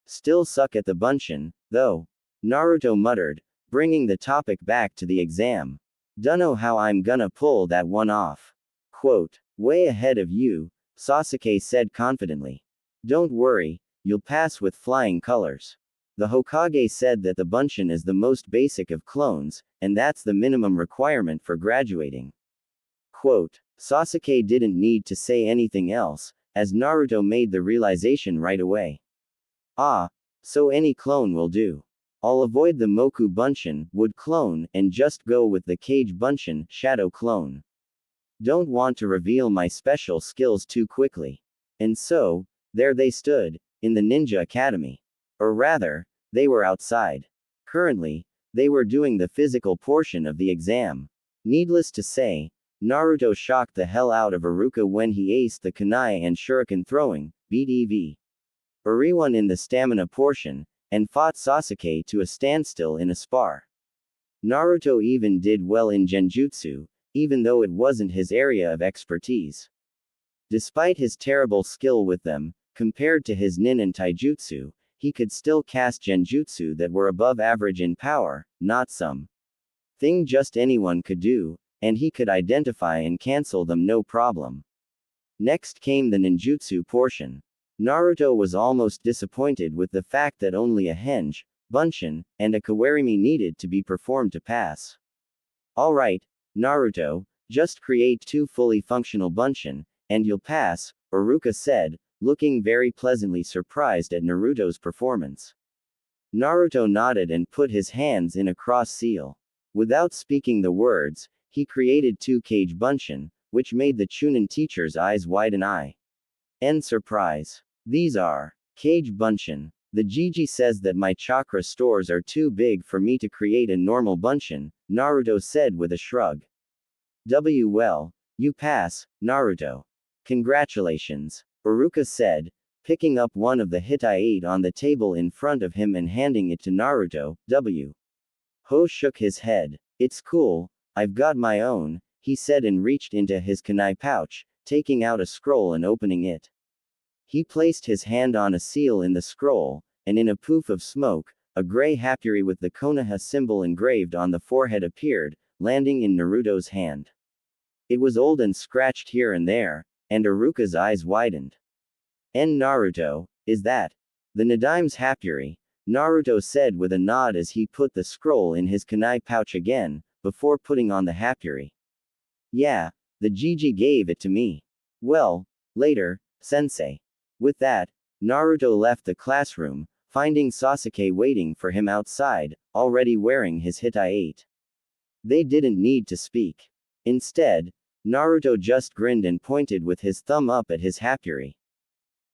Still suck at the bunshin, though, Naruto muttered, bringing the topic back to the exam. Dunno how I'm gonna pull that one off. Quote, way ahead of you, Sasuke said confidently. Don't worry, you'll pass with flying colors. The Hokage said that the bunshin is the most basic of clones, and that's the minimum requirement for graduating. Quote, Sasuke didn't need to say anything else, as Naruto made the realization right away. Ah, so any clone will do. I'll avoid the Moku bunshin, wood clone, and just go with the Kage bunshin, shadow clone. Don't want to reveal my special skills too quickly. And so, there they stood, in the Ninja Academy. Or rather, they were outside. Currently, they were doing the physical portion of the exam. Needless to say, Naruto shocked the hell out of Iruka when he aced the kunai and shuriken throwing, beat Uriwan in the stamina portion, and fought Sasuke to a standstill in a spar. Naruto even did well in Genjutsu, even though it wasn't his area of expertise. Despite his terrible skill with them, compared to his nin and taijutsu, he could still cast genjutsu that were above average in power, not some thing just anyone could do, and he could identify and cancel them no problem. Next came the ninjutsu portion. Naruto was almost disappointed with the fact that only a henge, bunshin, and a kawarimi needed to be performed to pass. Alright, Naruto, just create 2 fully functional bunshin, and you'll pass, Iruka said, looking very pleasantly surprised at Naruto's performance. Naruto nodded and put his hands in a cross seal. Without speaking the words, he created two Kage Bunshin, which made the Chunin teacher's eyes widen. End surprise. These are Kage Bunshin. The Gigi says that my chakra stores are too big for me to create a normal Bunshin, Naruto said with a shrug. Well, you pass, Naruto. Congratulations, Iruka said, picking up one of the Hittite on the table in front of him and handing it to Naruto. Ho shook his head. It's cool, I've got my own, he said and reached into his kunai pouch, taking out a scroll and opening it. He placed his hand on a seal in the scroll, and in a poof of smoke, a gray hapuri with the Konoha symbol engraved on the forehead appeared, landing in Naruto's hand. It was old and scratched here and there, and Iruka's eyes widened. Naruto, is that the Nadime's hapuri? Naruto said with a nod as he put the scroll in his kunai pouch again, before putting on the hapuri. Yeah, the Gigi gave it to me. Well, later, sensei. With that, Naruto left the classroom, finding Sasuke waiting for him outside, already wearing his Hittite. They didn't need to speak. Instead, Naruto just grinned and pointed with his thumb up at his hapuri.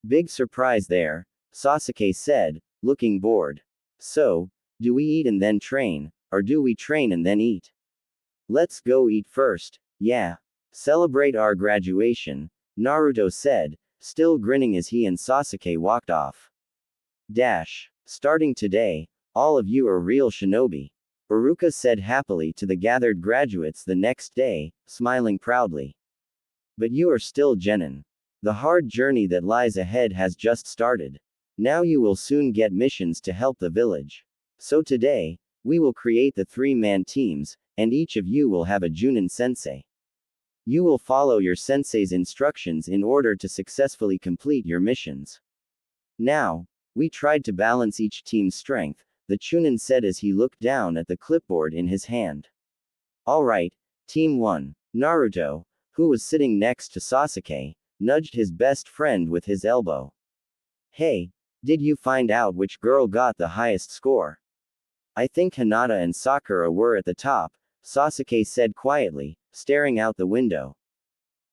Big surprise there, Sasuke said, looking bored. So, do we eat and then train, or do we train and then eat? Let's go eat first, yeah. Celebrate our graduation, Naruto said, still grinning as he and Sasuke walked off. Starting today, all of you are real shinobi, Iruka said happily to the gathered graduates the next day, smiling proudly. But you are still genin. The hard journey that lies ahead has just started. Now you will soon get missions to help the village. So today, we will create the 3-man teams, and each of you will have a Junin sensei. You will follow your sensei's instructions in order to successfully complete your missions. Now, we tried to balance each team's strength, the Chunin said as he looked down at the clipboard in his hand. Alright, Team 1, Naruto, who was sitting next to Sasuke, nudged his best friend with his elbow. Hey, did you find out which girl got the highest score? I think Hinata and Sakura were at the top, Sasuke said quietly, staring out the window.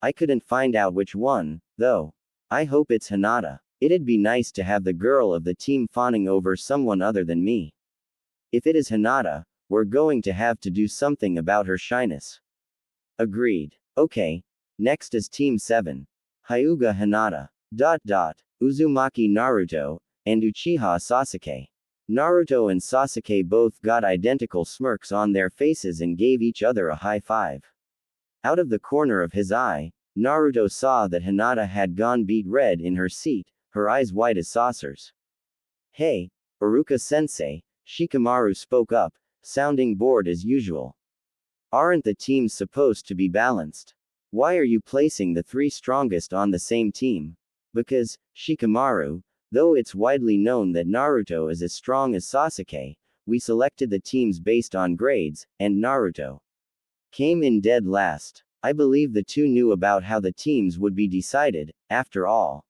I couldn't find out which one, though. I hope it's Hinata. It'd be nice to have the girl of the team fawning over someone other than me. If it is Hinata, we're going to have to do something about her shyness. Agreed. Okay. Next is Team 7. Hyuga Hinata. Uzumaki Naruto, and Uchiha Sasuke. Naruto and Sasuke both got identical smirks on their faces and gave each other a high five. Out of the corner of his eye, Naruto saw that Hinata had gone beet red in her seat, her eyes white as saucers. Hey, Iruka-sensei, Shikamaru spoke up, sounding bored as usual. Aren't the teams supposed to be balanced? Why are you placing the 3 strongest on the same team? Because, Shikamaru, though it's widely known that Naruto is as strong as Sasuke, we selected the teams based on grades, and Naruto came in dead last. I believe the two knew about how the teams would be decided, after all.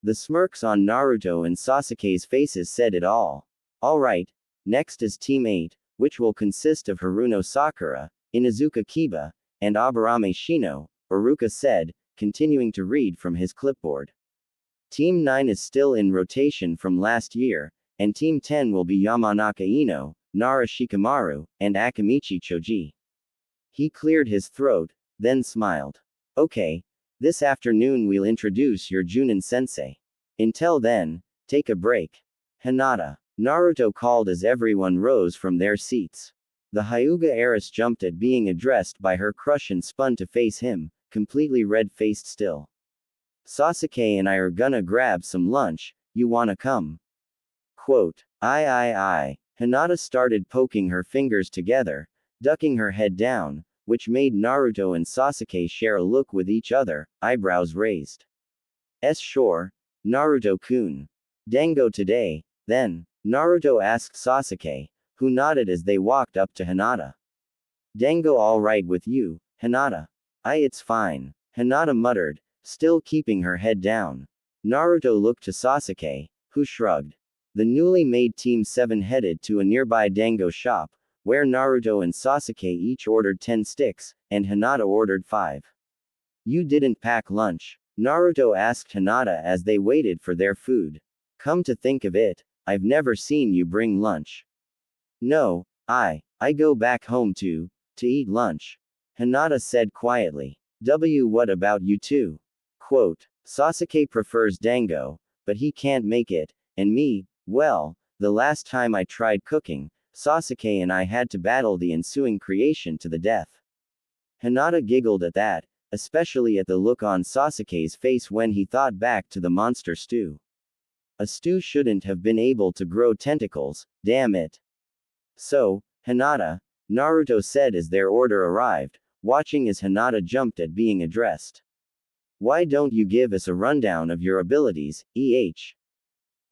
The smirks on Naruto and Sasuke's faces said it all. Alright, next is Team 8, which will consist of Haruno Sakura, Inuzuka Kiba, and Aburame Shino, Iruka said, continuing to read from his clipboard. Team 9 is still in rotation from last year, and Team 10 will be Yamanaka Ino, Nara Shikamaru, and Akamichi Choji. He cleared his throat, then smiled. Okay, this afternoon we'll introduce your Junin sensei. Until then, take a break. Hinata. Naruto called as everyone rose from their seats. The Hyuga heiress jumped at being addressed by her crush and spun to face him, completely red-faced still. Sasuke and I are gonna grab some lunch, you wanna come? Quote. Aye. Hinata started poking her fingers together, ducking her head down, which made Naruto and Sasuke share a look with each other, eyebrows raised. Sure, Naruto-kun. Dango today, then, Naruto asked Sasuke, who nodded as they walked up to Hinata. Dango alright with you, Hinata? It's fine, Hinata muttered, still keeping her head down. Naruto looked to Sasuke, who shrugged. The newly made Team 7 headed to a nearby dango shop, where Naruto and Sasuke each ordered 10 sticks, and Hinata ordered 5. You didn't pack lunch? Naruto asked Hinata as they waited for their food. Come to think of it, I've never seen you bring lunch. No, I go back home to eat lunch. Hinata said quietly. What about you two? Quote, Sasuke prefers dango, but he can't make it, and me, well, the last time I tried cooking, Sasuke and I had to battle the ensuing creation to the death. Hinata giggled at that, especially at the look on Sasuke's face when he thought back to the monster stew. A stew shouldn't have been able to grow tentacles, damn it. So, Hinata, Naruto said as their order arrived, watching as Hinata jumped at being addressed. Why don't you give us a rundown of your abilities,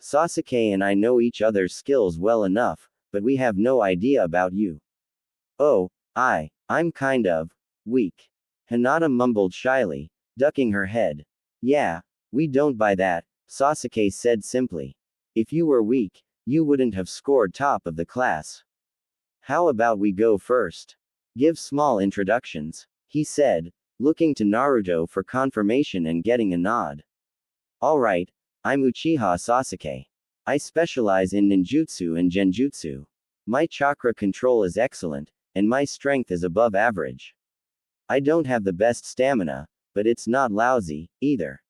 Sasuke and I know each other's skills well enough, but we have no idea about you. Oh, I'm kind of weak. Hinata mumbled shyly, ducking her head. Yeah, we don't buy that, Sasuke said simply. If you were weak, you wouldn't have scored top of the class. How about we go first? Give small introductions, he said, looking to Naruto for confirmation and getting a nod. Alright, I'm Uchiha Sasuke. I specialize in ninjutsu and genjutsu. My chakra control is excellent, and my strength is above average. I don't have the best stamina, but it's not lousy, either.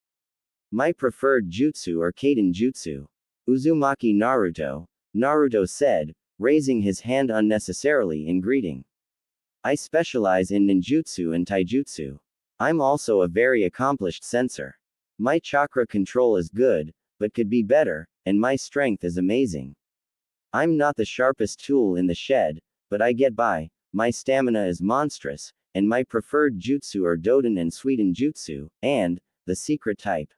My preferred jutsu are Kaden Jutsu. Uzumaki Naruto, Naruto said, raising his hand unnecessarily in greeting. I specialize in ninjutsu and taijutsu. I'm also a very accomplished sensor. My chakra control is good, but could be better, and my strength is amazing. I'm not the sharpest tool in the shed, but I get by, my stamina is monstrous, and my preferred jutsu are Doden and Suiten Jutsu, and the secret type.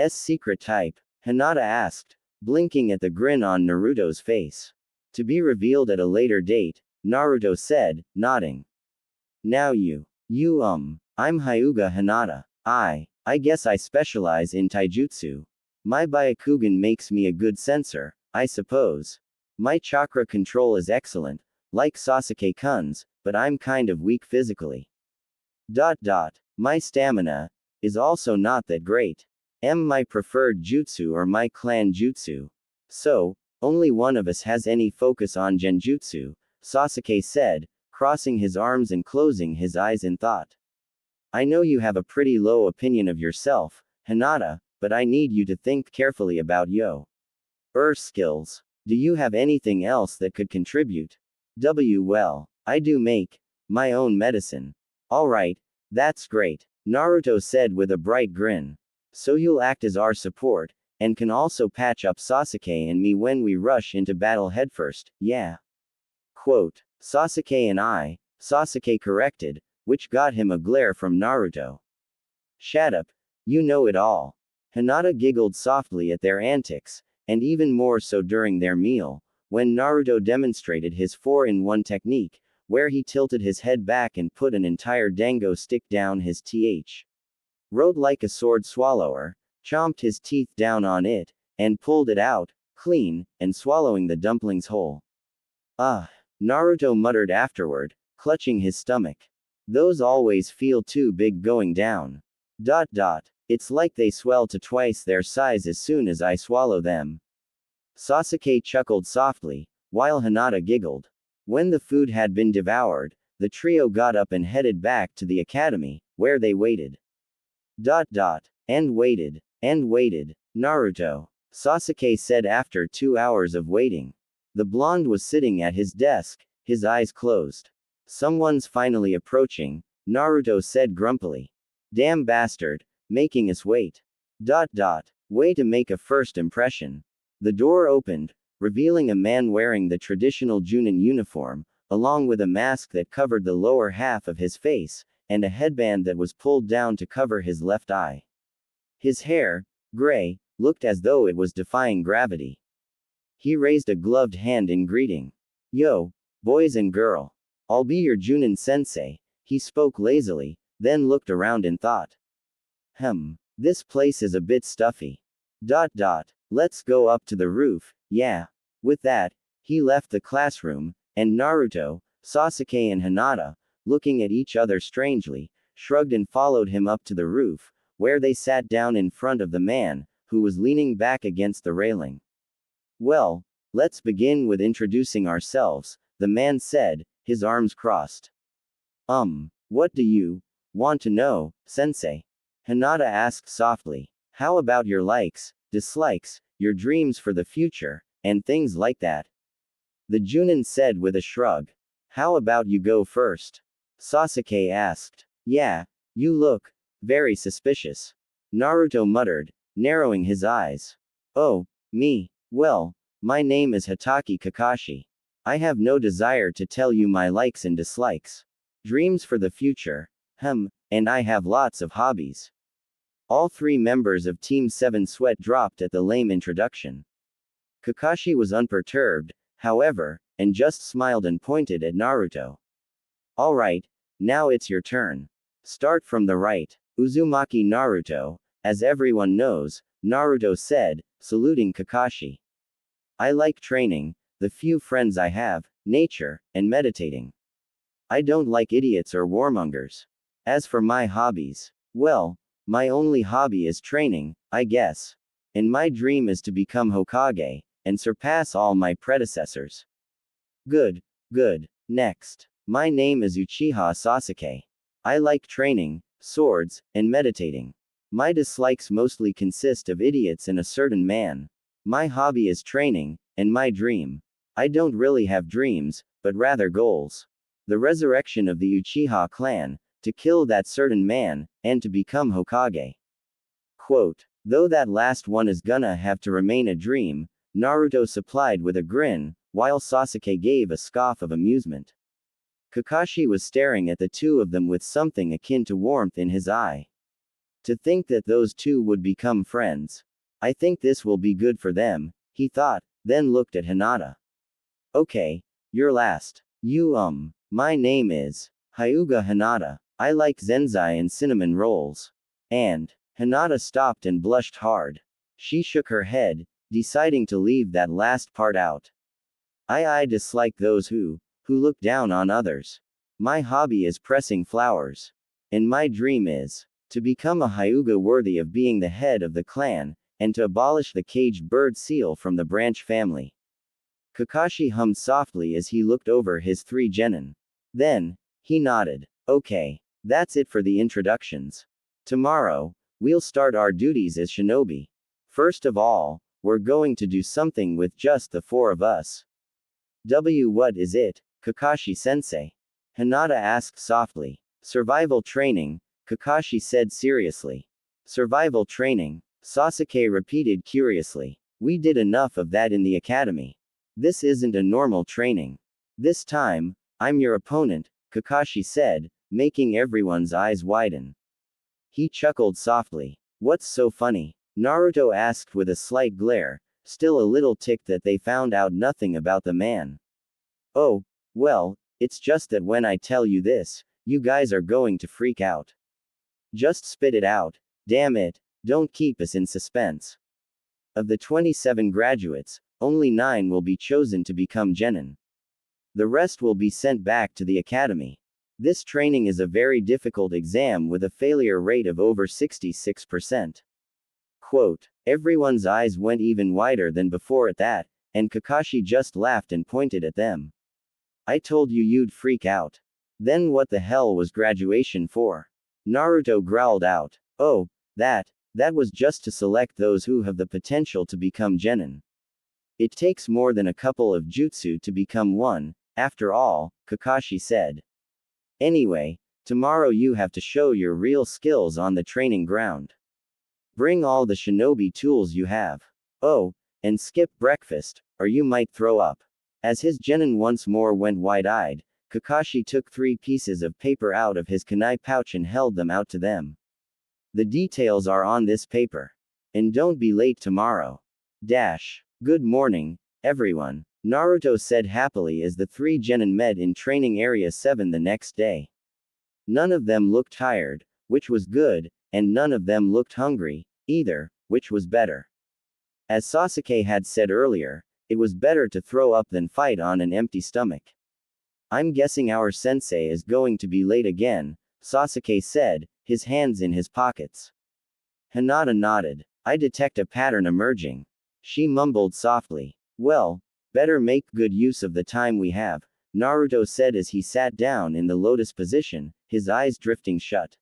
Secret type? Hinata asked, blinking at the grin on Naruto's face. To be revealed at a later date, Naruto said, nodding. Now I'm Hyuga Hinata. I guess I specialize in taijutsu. My Byakugan makes me a good sensor, I suppose. My chakra control is excellent, like Sasuke-kun's, but I'm kind of weak physically. My stamina is also not that great. My preferred jutsu or my clan jutsu. So, only one of us has any focus on genjutsu, Sasuke said, crossing his arms and closing his eyes in thought. I know you have a pretty low opinion of yourself, Hinata, but I need you to think carefully about your skills. Do you have anything else that could contribute? Well, I do make my own medicine. Alright, that's great, Naruto said with a bright grin. So you'll act as our support, and can also patch up Sasuke and me when we rush into battle headfirst, yeah. Quote, Sasuke and I, Sasuke corrected, which got him a glare from Naruto. Shut up, you know it all. Hinata giggled softly at their antics, and even more so during their meal, when Naruto demonstrated his 4-in-1 technique, where he tilted his head back and put an entire dango stick down his wrote like a sword swallower, chomped his teeth down on it, and pulled it out, clean, and swallowing the dumplings whole. Naruto muttered afterward, clutching his stomach. Those always feel too big going down. It's like they swell to twice their size as soon as I swallow them. Sasuke chuckled softly, while Hinata giggled. When the food had been devoured, the trio got up and headed back to the academy, where they waited. And waited. Naruto, Sasuke said after 2 hours of waiting. The blonde was sitting at his desk, his eyes closed. Someone's finally approaching, Naruto said grumpily. Damn bastard, making us wait. Way to make a first impression. The door opened, revealing a man wearing the traditional Junin uniform, along with a mask that covered the lower half of his face, and a headband that was pulled down to cover his left eye. His hair, gray, looked as though it was defying gravity. He raised a gloved hand in greeting. Yo, boys and girl. I'll be your Junin sensei, he spoke lazily, then looked around in thought. This place is a bit stuffy. Let's go up to the roof, Yeah. With that, he left the classroom, and Naruto, Sasuke and Hinata, looking at each other strangely, shrugged and followed him up to the roof, where they sat down in front of the man, who was leaning back against the railing. Well, let's begin with introducing ourselves, the man said, his arms crossed. What do you want to know, sensei? Hinata asked softly. How about your likes, dislikes, your dreams for the future, and things like that? The Junin said with a shrug. How about you go first? Sasuke asked. Yeah, you look very suspicious. Naruto muttered, narrowing his eyes. Oh, me. Well, my name is Hitaki Kakashi. I have no desire to tell you my likes and dislikes. Dreams for the future. And I have lots of hobbies. All three members of Team 7 sweat dropped at the lame introduction. Kakashi was unperturbed, however, and just smiled and pointed at Naruto. Alright, now it's your turn. Start from the right. Uzumaki Naruto, as everyone knows, Naruto said, saluting Kakashi. I like training, the few friends I have, nature, and meditating. I don't like idiots or warmongers. As for my hobbies, well, my only hobby is training, I guess. And my dream is to become Hokage, and surpass all my predecessors. Good, good. Next. My name is Uchiha Sasuke. I like training, swords, and meditating. My dislikes mostly consist of idiots and a certain man. My hobby is training, and my dream. I don't really have dreams, but rather goals. The resurrection of the Uchiha clan, to kill that certain man, and to become Hokage. Quote. Though that last one is gonna have to remain a dream, Naruto supplied with a grin, while Sasuke gave a scoff of amusement. Kakashi was staring at the two of them with something akin to warmth in his eye. To think that those two would become friends. I think this will be good for them, he thought, then looked at Hinata. Okay, you're last. My name is Hyuga Hinata. I like zenzai and cinnamon rolls. And Hinata stopped and blushed hard. She shook her head, deciding to leave that last part out. I dislike those who look down on others. My hobby is pressing flowers. And my dream is to become a Hyuga worthy of being the head of the clan, and to abolish the caged bird seal from the branch family. Kakashi hummed softly as he looked over his three genin. Then, he nodded. Okay, that's it for the introductions. Tomorrow, we'll start our duties as shinobi. First of all, we're going to do something with just the four of us. What is it, Kakashi-sensei? Hinata asked softly. Survival training, Kakashi said seriously. Survival training, Sasuke repeated curiously. We did enough of that in the academy. This isn't a normal training. This time, I'm your opponent, Kakashi said, making everyone's eyes widen. He chuckled softly. What's so funny? Naruto asked with a slight glare, still a little ticked that they found out nothing about the man. Oh, well, it's just that when I tell you this, you guys are going to freak out. Just spit it out, damn it, don't keep us in suspense. Of the 27 graduates, only 9 will be chosen to become genin. The rest will be sent back to the academy. This training is a very difficult exam with a failure rate of over 66%. Quote. Everyone's eyes went even wider than before at that, and Kakashi just laughed and pointed at them. I told you you'd freak out. Then what the hell was graduation for? Naruto growled out. Oh, that was just to select those who have the potential to become genin. It takes more than a couple of jutsu to become one, after all, Kakashi said. Anyway, tomorrow you have to show your real skills on the training ground. Bring all the shinobi tools you have. Oh, and skip breakfast, or you might throw up. As his genin once more went wide-eyed, Kakashi took 3 pieces of paper out of his kunai pouch and held them out to them. The details are on this paper. And don't be late tomorrow. Good morning, everyone, Naruto said happily as the 3 genin met in training area 7 the next day. None of them looked tired, which was good, and none of them looked hungry, either, which was better. As Sasuke had said earlier, it was better to throw up than fight on an empty stomach. I'm guessing our sensei is going to be late again, Sasuke said, his hands in his pockets. Hinata nodded. I detect a pattern emerging. She mumbled softly. Well, better make good use of the time we have, Naruto said as he sat down in the lotus position, his eyes drifting shut.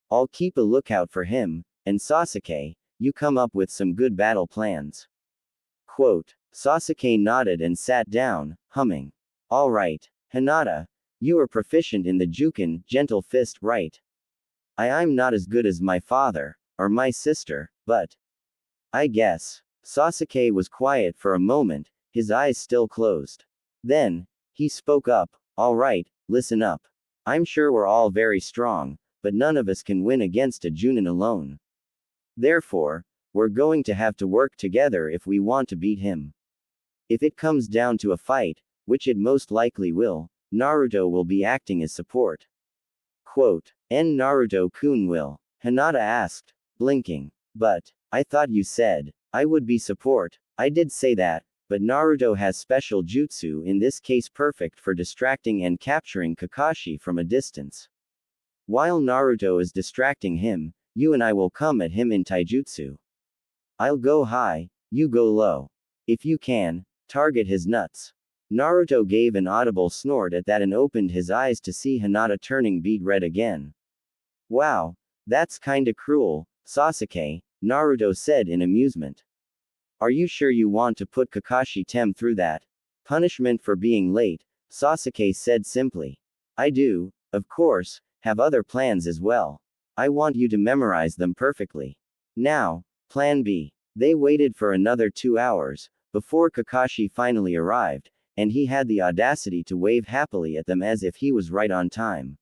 I'll keep a lookout for him, and Sasuke, you come up with some good battle plans. Quote. Sasuke nodded and sat down, humming. All right, Hinata, you are proficient in the Juken, gentle fist, right? I'm not as good as my father, or my sister, but I guess. Sasuke was quiet for a moment, his eyes still closed. Then, he spoke up, all right, listen up. I'm sure we're all very strong, but none of us can win against a Junin alone. Therefore, we're going to have to work together if we want to beat him. If it comes down to a fight, which it most likely will, Naruto will be acting as support. Quote. En Naruto-kun will? Hinata asked, blinking. But, I thought you said, I would be support. I did say that, but Naruto has special jutsu in this case perfect for distracting and capturing Kakashi from a distance. While Naruto is distracting him, you and I will come at him in taijutsu. I'll go high, you go low. If you can, target his nuts. Naruto gave an audible snort at that and opened his eyes to see Hinata turning beet red again. Wow, that's kinda cruel, Sasuke, Naruto said in amusement. Are you sure you want to put Kakashi Tem through that punishment for being late? Sasuke said simply. I do, of course, have other plans as well. I want you to memorize them perfectly. Now, Plan B. They waited for another 2 hours, before Kakashi finally arrived, and he had the audacity to wave happily at them as if he was right on time.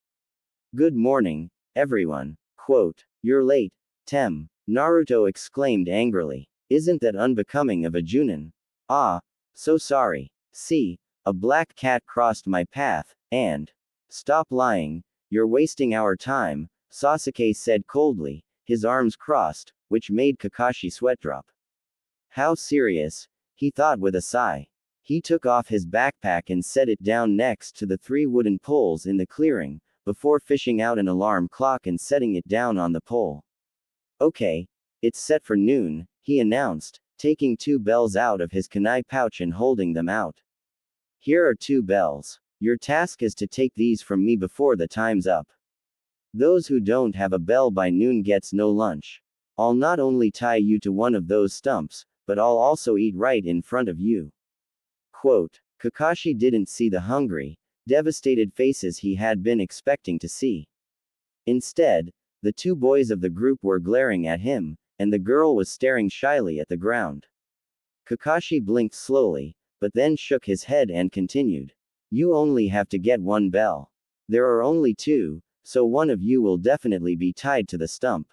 Good morning, everyone. Quote. You're late, Tem, Naruto exclaimed angrily. Isn't that unbecoming of a Junin? Ah, so sorry. See, a black cat crossed my path, and stop lying, you're wasting our time, Sasuke said coldly, his arms crossed, which made Kakashi sweat drop. How serious, he thought with a sigh. He took off his backpack and set it down next to the 3 wooden poles in the clearing, before fishing out an alarm clock and setting it down on the pole. Okay, it's set for noon, he announced, taking 2 bells out of his kunai pouch and holding them out. Here are 2 bells. Your task is to take these from me before the time's up. Those who don't have a bell by noon gets no lunch. I'll not only tie you to one of those stumps, but I'll also eat right in front of you. Quote. Kakashi didn't see the hungry, devastated faces he had been expecting to see. Instead, the 2 boys of the group were glaring at him, and the girl was staring shyly at the ground. Kakashi blinked slowly, but then shook his head and continued. You only have to get 1 bell. There are only 2, so one of you will definitely be tied to the stump.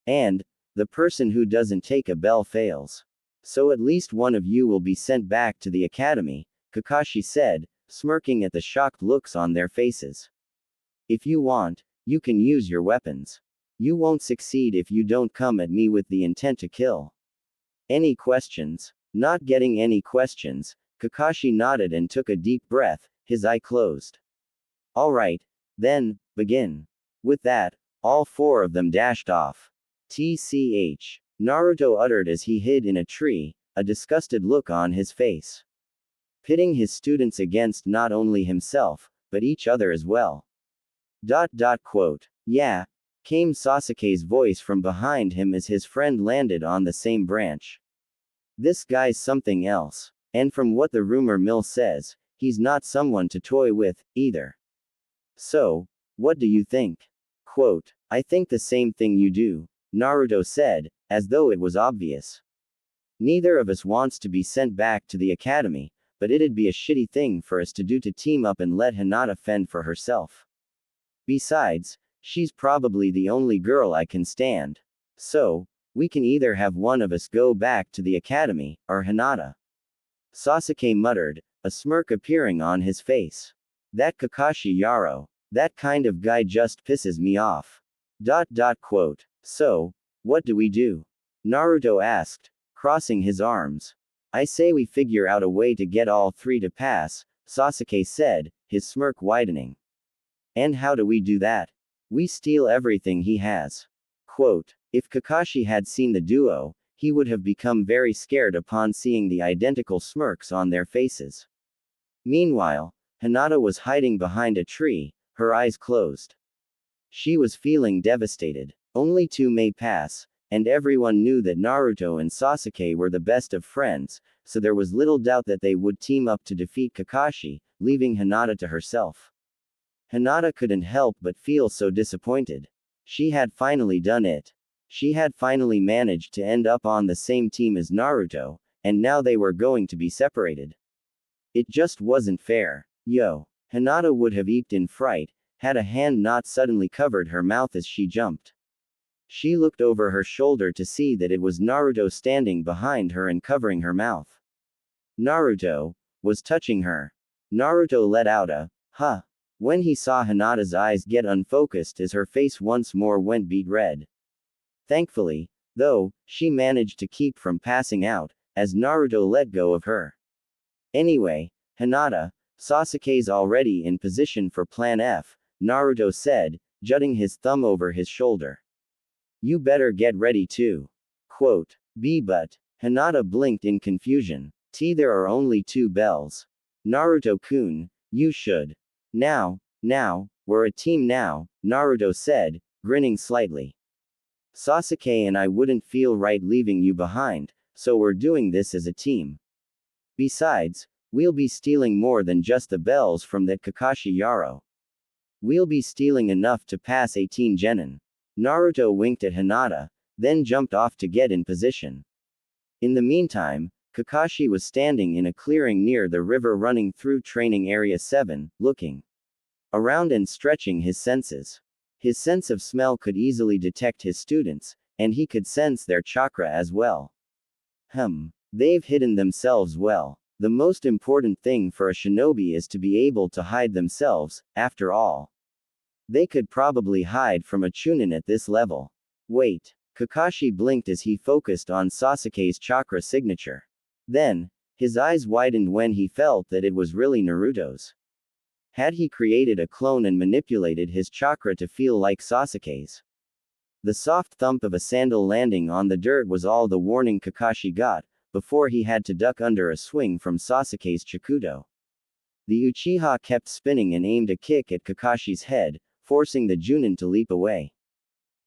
And, the person who doesn't take a bell fails. So at least one of you will be sent back to the academy, Kakashi said, smirking at the shocked looks on their faces. If you want, you can use your weapons. You won't succeed if you don't come at me with the intent to kill. Any questions? Not getting any questions, Kakashi nodded and took a deep breath, his eye closed. Alright, then, begin. With that, all 4 of them dashed off. TCH. Naruto uttered as he hid in a tree, a disgusted look on his face. Pitting his students against not only himself, but each other as well. Quote. Yeah, came Sasuke's voice from behind him as his friend landed on the same branch. This guy's something else. And from what the rumor mill says, he's not someone to toy with, either. So, what do you think? Quote. I think the same thing you do, Naruto said, as though it was obvious. Neither of us wants to be sent back to the academy, but it'd be a shitty thing for us to do to team up and let Hinata fend for herself. Besides, she's probably the only girl I can stand. So, we can either have one of us go back to the academy, or Hinata. Sasuke muttered, a smirk appearing on his face. That Kakashi Yaro, that kind of guy just pisses me off. Quote. So, what do we do? Naruto asked, crossing his arms. I say we figure out a way to get all three to pass, Sasuke said, his smirk widening. And how do we do that? We steal everything he has. Quote, if Kakashi had seen the duo, he would have become very scared upon seeing the identical smirks on their faces. Meanwhile, Hinata was hiding behind a tree, her eyes closed. She was feeling devastated. Only two may pass, and everyone knew that Naruto and Sasuke were the best of friends, so there was little doubt that they would team up to defeat Kakashi, leaving Hinata to herself. Hinata couldn't help but feel so disappointed. She had finally done it. She had finally managed to end up on the same team as Naruto, and now they were going to be separated. It just wasn't fair. Yo! Hinata would have eeped in fright, had a hand not suddenly covered her mouth as she jumped. She looked over her shoulder to see that it was Naruto standing behind her and covering her mouth. Naruto was touching her. Naruto let out a, huh, when he saw Hinata's eyes get unfocused as her face once more went beet red. Thankfully, though, she managed to keep from passing out, as Naruto let go of her. Anyway, Hinata, Sasuke's already in position for Plan F, Naruto said, jutting his thumb over his shoulder. You better get ready too. Quote, but. Hinata blinked in confusion. There are only two bells. Naruto-kun, you should. Now, we're a team now, Naruto said, grinning slightly. Sasuke and I wouldn't feel right leaving you behind, so we're doing this as a team. Besides, we'll be stealing more than just the bells from that Kakashi Yaro. We'll be stealing enough to pass 18 genin. Naruto winked at Hinata, then jumped off to get in position. In the meantime, Kakashi was standing in a clearing near the river running through Training Area 7, looking around and stretching his senses. His sense of smell could easily detect his students, and he could sense their chakra as well. They've hidden themselves well. The most important thing for a shinobi is to be able to hide themselves, after all. They could probably hide from a chunin at this level. Wait. Kakashi blinked as he focused on Sasuke's chakra signature. Then, his eyes widened when he felt that it was really Naruto's. Had he created a clone and manipulated his chakra to feel like Sasuke's? The soft thump of a sandal landing on the dirt was all the warning Kakashi got, before he had to duck under a swing from Sasuke's Chikudo. The Uchiha kept spinning and aimed a kick at Kakashi's head, forcing the Junin to leap away.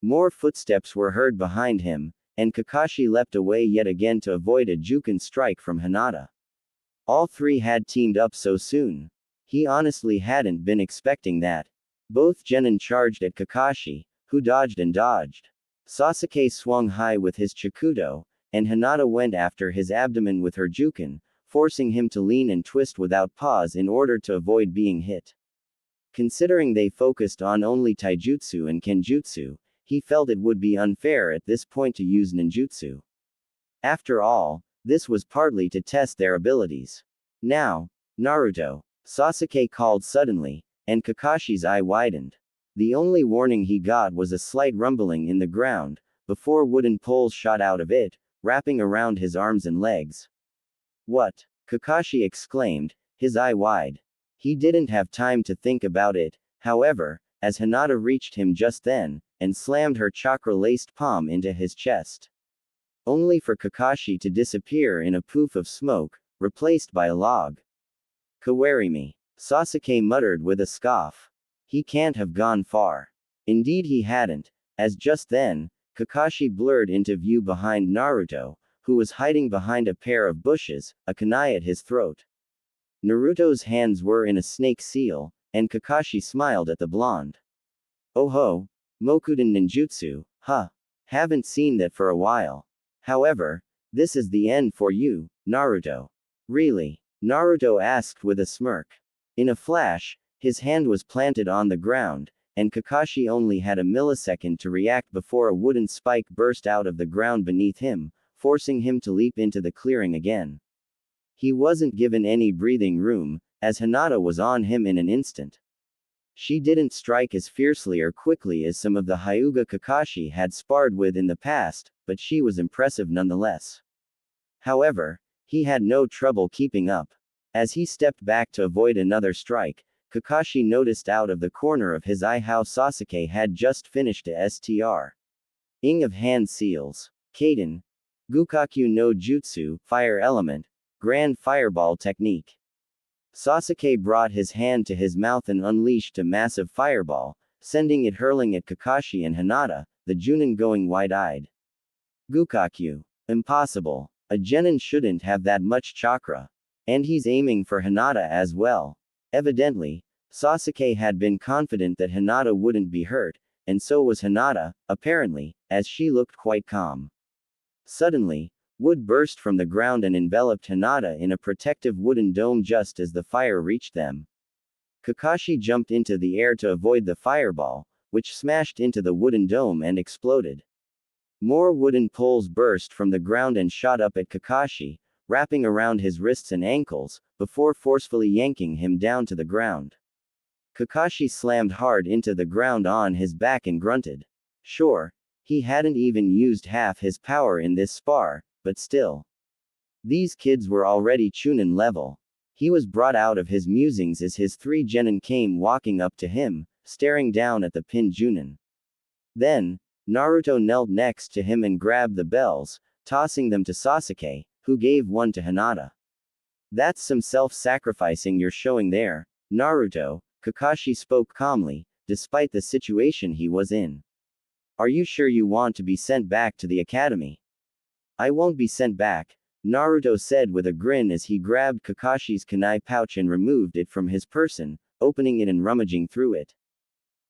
More footsteps were heard behind him, and Kakashi leapt away yet again to avoid a Jukin strike from Hinata. All three had teamed up so soon. He honestly hadn't been expecting that. Both genin charged at Kakashi, who dodged and dodged. Sasuke swung high with his Chikudo, and Hinata went after his abdomen with her Jukin, forcing him to lean and twist without pause in order to avoid being hit. Considering they focused on only taijutsu and kenjutsu, he felt it would be unfair at this point to use ninjutsu. After all, this was partly to test their abilities. Now, Naruto, Sasuke called suddenly, and Kakashi's eye widened. The only warning he got was a slight rumbling in the ground, before wooden poles shot out of it, wrapping around his arms and legs. What? Kakashi exclaimed, his eye wide. He didn't have time to think about it, however, as Hinata reached him just then, and slammed her chakra-laced palm into his chest. Only for Kakashi to disappear in a poof of smoke, replaced by a log. Kawarimi. Sasuke muttered with a scoff. He can't have gone far. Indeed he hadn't, as just then, Kakashi blurred into view behind Naruto, who was hiding behind a pair of bushes, a kunai at his throat. Naruto's hands were in a snake seal, and Kakashi smiled at the blonde. Oh ho, Mokuden ninjutsu, huh? Haven't seen that for a while. However, this is the end for you, Naruto. Really? Naruto asked with a smirk. In a flash, his hand was planted on the ground, and Kakashi only had a millisecond to react before a wooden spike burst out of the ground beneath him, forcing him to leap into the clearing again. He wasn't given any breathing room, as Hinata was on him in an instant. She didn't strike as fiercely or quickly as some of the Hyuga Kakashi had sparred with in the past, but she was impressive nonetheless. However, He had no trouble keeping up. As he stepped back to avoid another strike, Kakashi noticed out of the corner of his eye how Sasuke had just finished a ing of hand seals. Kaden. Gukaku no Jutsu, Fire Element. Grand Fireball Technique. Sasuke brought his hand to his mouth and unleashed a massive fireball, sending it hurling at Kakashi and Hinata, the Junin going wide-eyed. Gukaku. Impossible. A genin shouldn't have that much chakra. And he's aiming for Hinata as well. Evidently, Sasuke had been confident that Hinata wouldn't be hurt, and so was Hinata, apparently, as she looked quite calm. Suddenly, wood burst from the ground and enveloped Hinata in a protective wooden dome just as the fire reached them. Kakashi jumped into the air to avoid the fireball, which smashed into the wooden dome and exploded. More wooden poles burst from the ground and shot up at Kakashi, wrapping around his wrists and ankles, before forcefully yanking him down to the ground. Kakashi slammed hard into the ground on his back and grunted. Sure, he hadn't even used half his power in this spar, but still. These kids were already Chunin level. He was brought out of his musings as his three genin came walking up to him, staring down at the pinned Junin. Then, Naruto knelt next to him and grabbed the bells, tossing them to Sasuke, who gave one to Hinata. That's some self-sacrificing you're showing there, Naruto, Kakashi spoke calmly, despite the situation he was in. Are you sure you want to be sent back to the academy? I won't be sent back, Naruto said with a grin as he grabbed Kakashi's kunai pouch and removed it from his person, opening it and rummaging through it.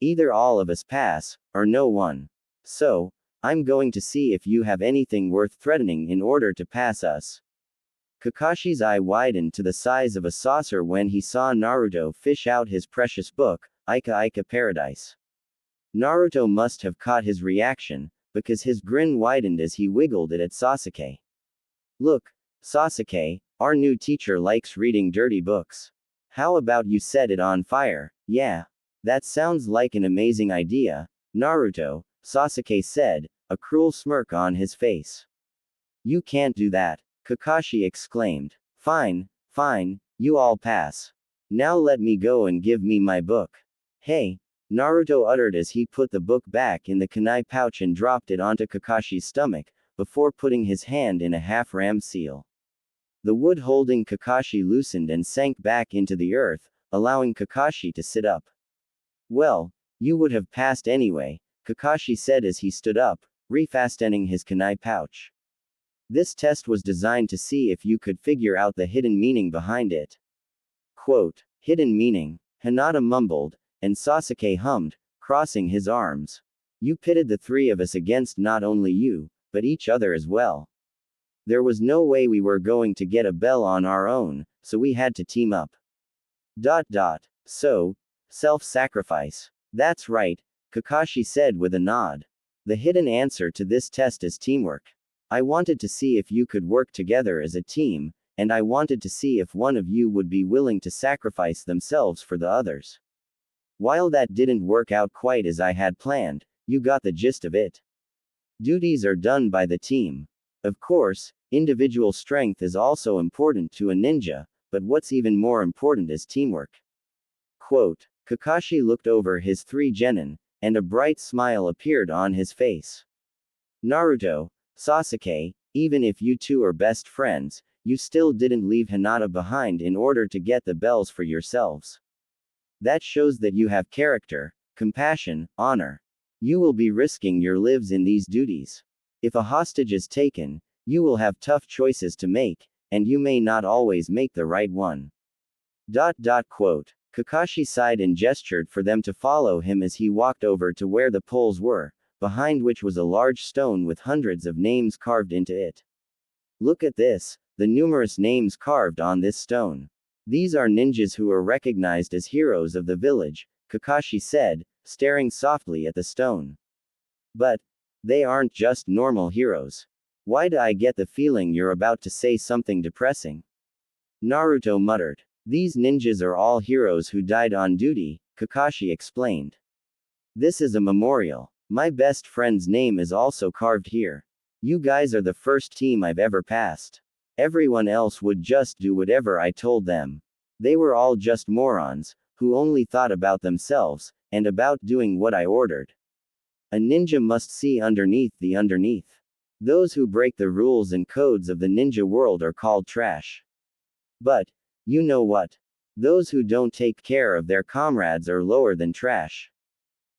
Either all of us pass, or no one. So, I'm going to see if you have anything worth threatening in order to pass us. Kakashi's eye widened to the size of a saucer when he saw Naruto fish out his precious book, Ika Ika Paradise. Naruto must have caught his reaction, because his grin widened as he wiggled it at Sasuke. Look, Sasuke, our new teacher likes reading dirty books. How about you set it on fire? Yeah. That sounds like an amazing idea, Naruto, Sasuke said, a cruel smirk on his face. You can't do that, Kakashi exclaimed. Fine, fine, you all pass. Now let me go and give me my book. Hey, Naruto uttered as he put the book back in the kunai pouch and dropped it onto Kakashi's stomach, before putting his hand in a half-ram seal. The wood holding Kakashi loosened and sank back into the earth, allowing Kakashi to sit up. Well, you would have passed anyway, Kakashi said as he stood up, refastening his kunai pouch. This test was designed to see if you could figure out the hidden meaning behind it. Quote, hidden meaning, Hinata mumbled, and Sasuke hummed, crossing his arms. You pitted the three of us against not only you, but each other as well. There was no way we were going to get a bell on our own, so we had to team up. So, self-sacrifice. That's right, Kakashi said with a nod. The hidden answer to this test is teamwork. I wanted to see if you could work together as a team, and I wanted to see if one of you would be willing to sacrifice themselves for the others. While that didn't work out quite as I had planned, you got the gist of it. Duties are done by the team. Of course, individual strength is also important to a ninja, but what's even more important is teamwork. Quote, Kakashi looked over his three genin, and a bright smile appeared on his face. Naruto, Sasuke, even if you two are best friends, you still didn't leave Hinata behind in order to get the bells for yourselves. That shows that you have character, compassion, honor. You will be risking your lives in these duties. If a hostage is taken, you will have tough choices to make, and you may not always make the right one. Quote. Kakashi sighed and gestured for them to follow him as he walked over to where the poles were, behind which was a large stone with hundreds of names carved into it. Look at this, the numerous names carved on this stone. These are ninjas who are recognized as heroes of the village, Kakashi said, staring softly at the stone. But they aren't just normal heroes. Why do I get the feeling you're about to say something depressing? Naruto muttered. These ninjas are all heroes who died on duty, Kakashi explained. This is a memorial. My best friend's name is also carved here. You guys are the first team I've ever passed. Everyone else would just do whatever I told them. They were all just morons, who only thought about themselves, and about doing what I ordered. A ninja must see underneath the underneath. Those who break the rules and codes of the ninja world are called trash. But, you know what? Those who don't take care of their comrades are lower than trash.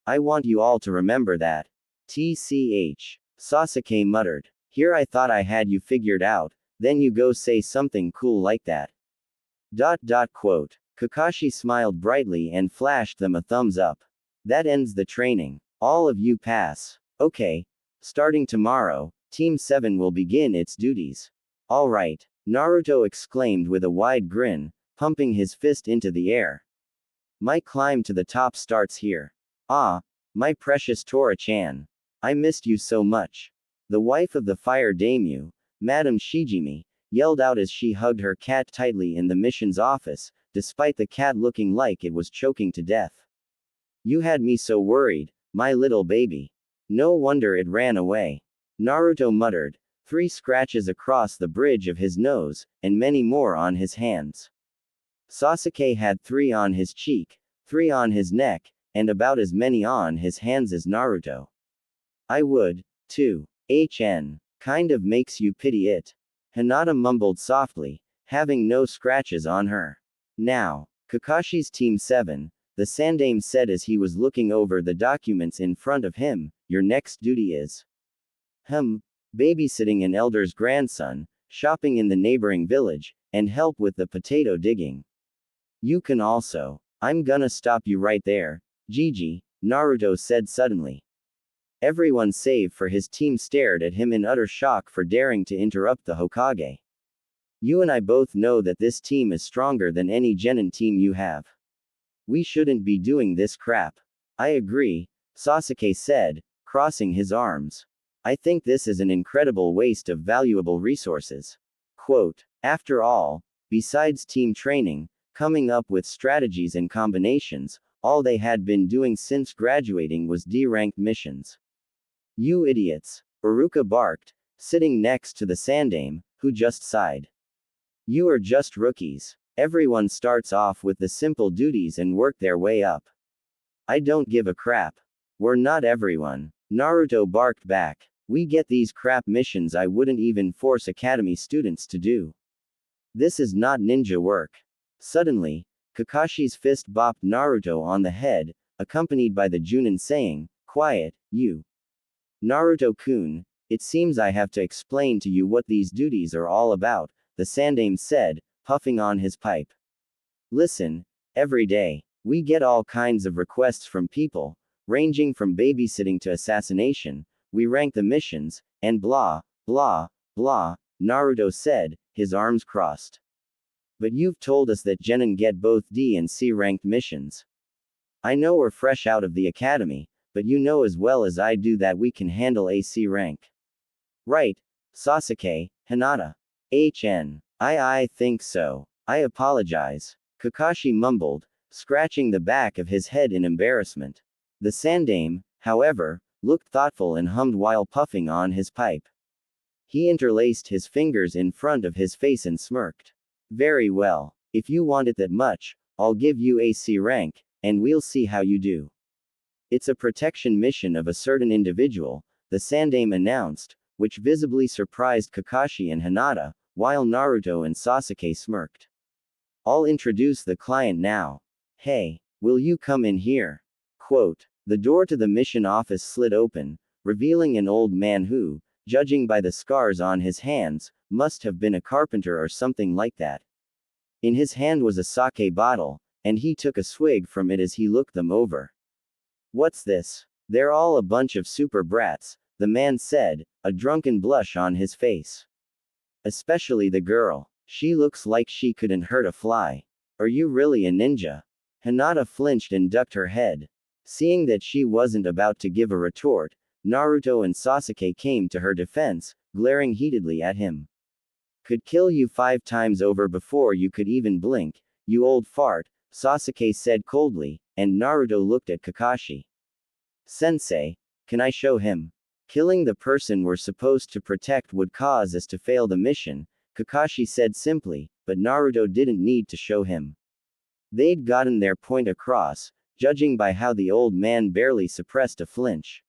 I want you all to remember that. TCH. Sasuke muttered. Here I thought I had you figured out, then you go say something cool like that. Quote. Kakashi smiled brightly and flashed them a thumbs up. That ends the training. All of you pass. Okay. Starting tomorrow, Team 7 will begin its duties. Alright, Naruto exclaimed with a wide grin, pumping his fist into the air. My climb to the top starts here. Ah, my precious Tora-chan. I missed you so much. The wife of the fire daimyo, Madame Shijimi, yelled out as she hugged her cat tightly in the mission's office, despite the cat looking like it was choking to death. You had me so worried, my little baby. No wonder it ran away. Naruto muttered, 3 scratches across the bridge of his nose, and many more on his hands. Sasuke had 3 on his cheek, 3 on his neck, and about as many on his hands as Naruto. I would, too. Kind of makes you pity it. Hinata mumbled softly, having no scratches on her. Now, Kakashi's Team 7, the Sandaime said as he was looking over the documents in front of him, your next duty is babysitting an elder's grandson, shopping in the neighboring village, and help with the potato digging. You can also. I'm gonna stop you right there, Gigi, Naruto said suddenly. Everyone save for his team stared at him in utter shock for daring to interrupt the Hokage. You and I both know that this team is stronger than any genin team you have. We shouldn't be doing this crap. I agree, Sasuke said, crossing his arms. I think this is an incredible waste of valuable resources. Quote, after all, besides team training, coming up with strategies and combinations, all they had been doing since graduating was D-ranked missions. You idiots, Iruka barked, sitting next to the Sandaime, who just sighed. You are just rookies. Everyone starts off with the simple duties and work their way up. I don't give a crap. We're not everyone. Naruto barked back. We get these crap missions I wouldn't even force academy students to do. This is not ninja work. Suddenly, Kakashi's fist bopped Naruto on the head, accompanied by the Junin saying, quiet, you. Naruto-kun, it seems I have to explain to you what these duties are all about, the Sandaime said, puffing on his pipe. Listen, every day, we get all kinds of requests from people, ranging from babysitting to assassination, we rank the missions, and blah, blah, blah, Naruto said, his arms crossed. But you've told us that genin get both D and C ranked missions. I know we're fresh out of the academy, but you know as well as I do that we can handle a C rank. Right, Sasuke, Hinata. I think so. I apologize. Kakashi mumbled, scratching the back of his head in embarrassment. The Sandaime, however, looked thoughtful and hummed while puffing on his pipe. He interlaced his fingers in front of his face and smirked. Very well. If you want it that much, I'll give you a C rank, and we'll see how you do. It's a protection mission of a certain individual, the Sandaime announced, which visibly surprised Kakashi and Hinata, while Naruto and Sasuke smirked. I'll introduce the client now. Hey, will you come in here? Quote, the door to the mission office slid open, revealing an old man who, judging by the scars on his hands, must have been a carpenter or something like that. In his hand was a sake bottle, and he took a swig from it as he looked them over. What's this? They're all a bunch of super brats, the man said, a drunken blush on his face. Especially the girl. She looks like she couldn't hurt a fly. Are you really a ninja? Hinata flinched and ducked her head. Seeing that she wasn't about to give a retort, Naruto and Sasuke came to her defense, glaring heatedly at him. Could kill you 5 times over before you could even blink, you old fart, Sasuke said coldly, and Naruto looked at Kakashi. Sensei, can I show him? Killing the person we're supposed to protect would cause us to fail the mission, Kakashi said simply, but Naruto didn't need to show him. They'd gotten their point across, judging by how the old man barely suppressed a flinch.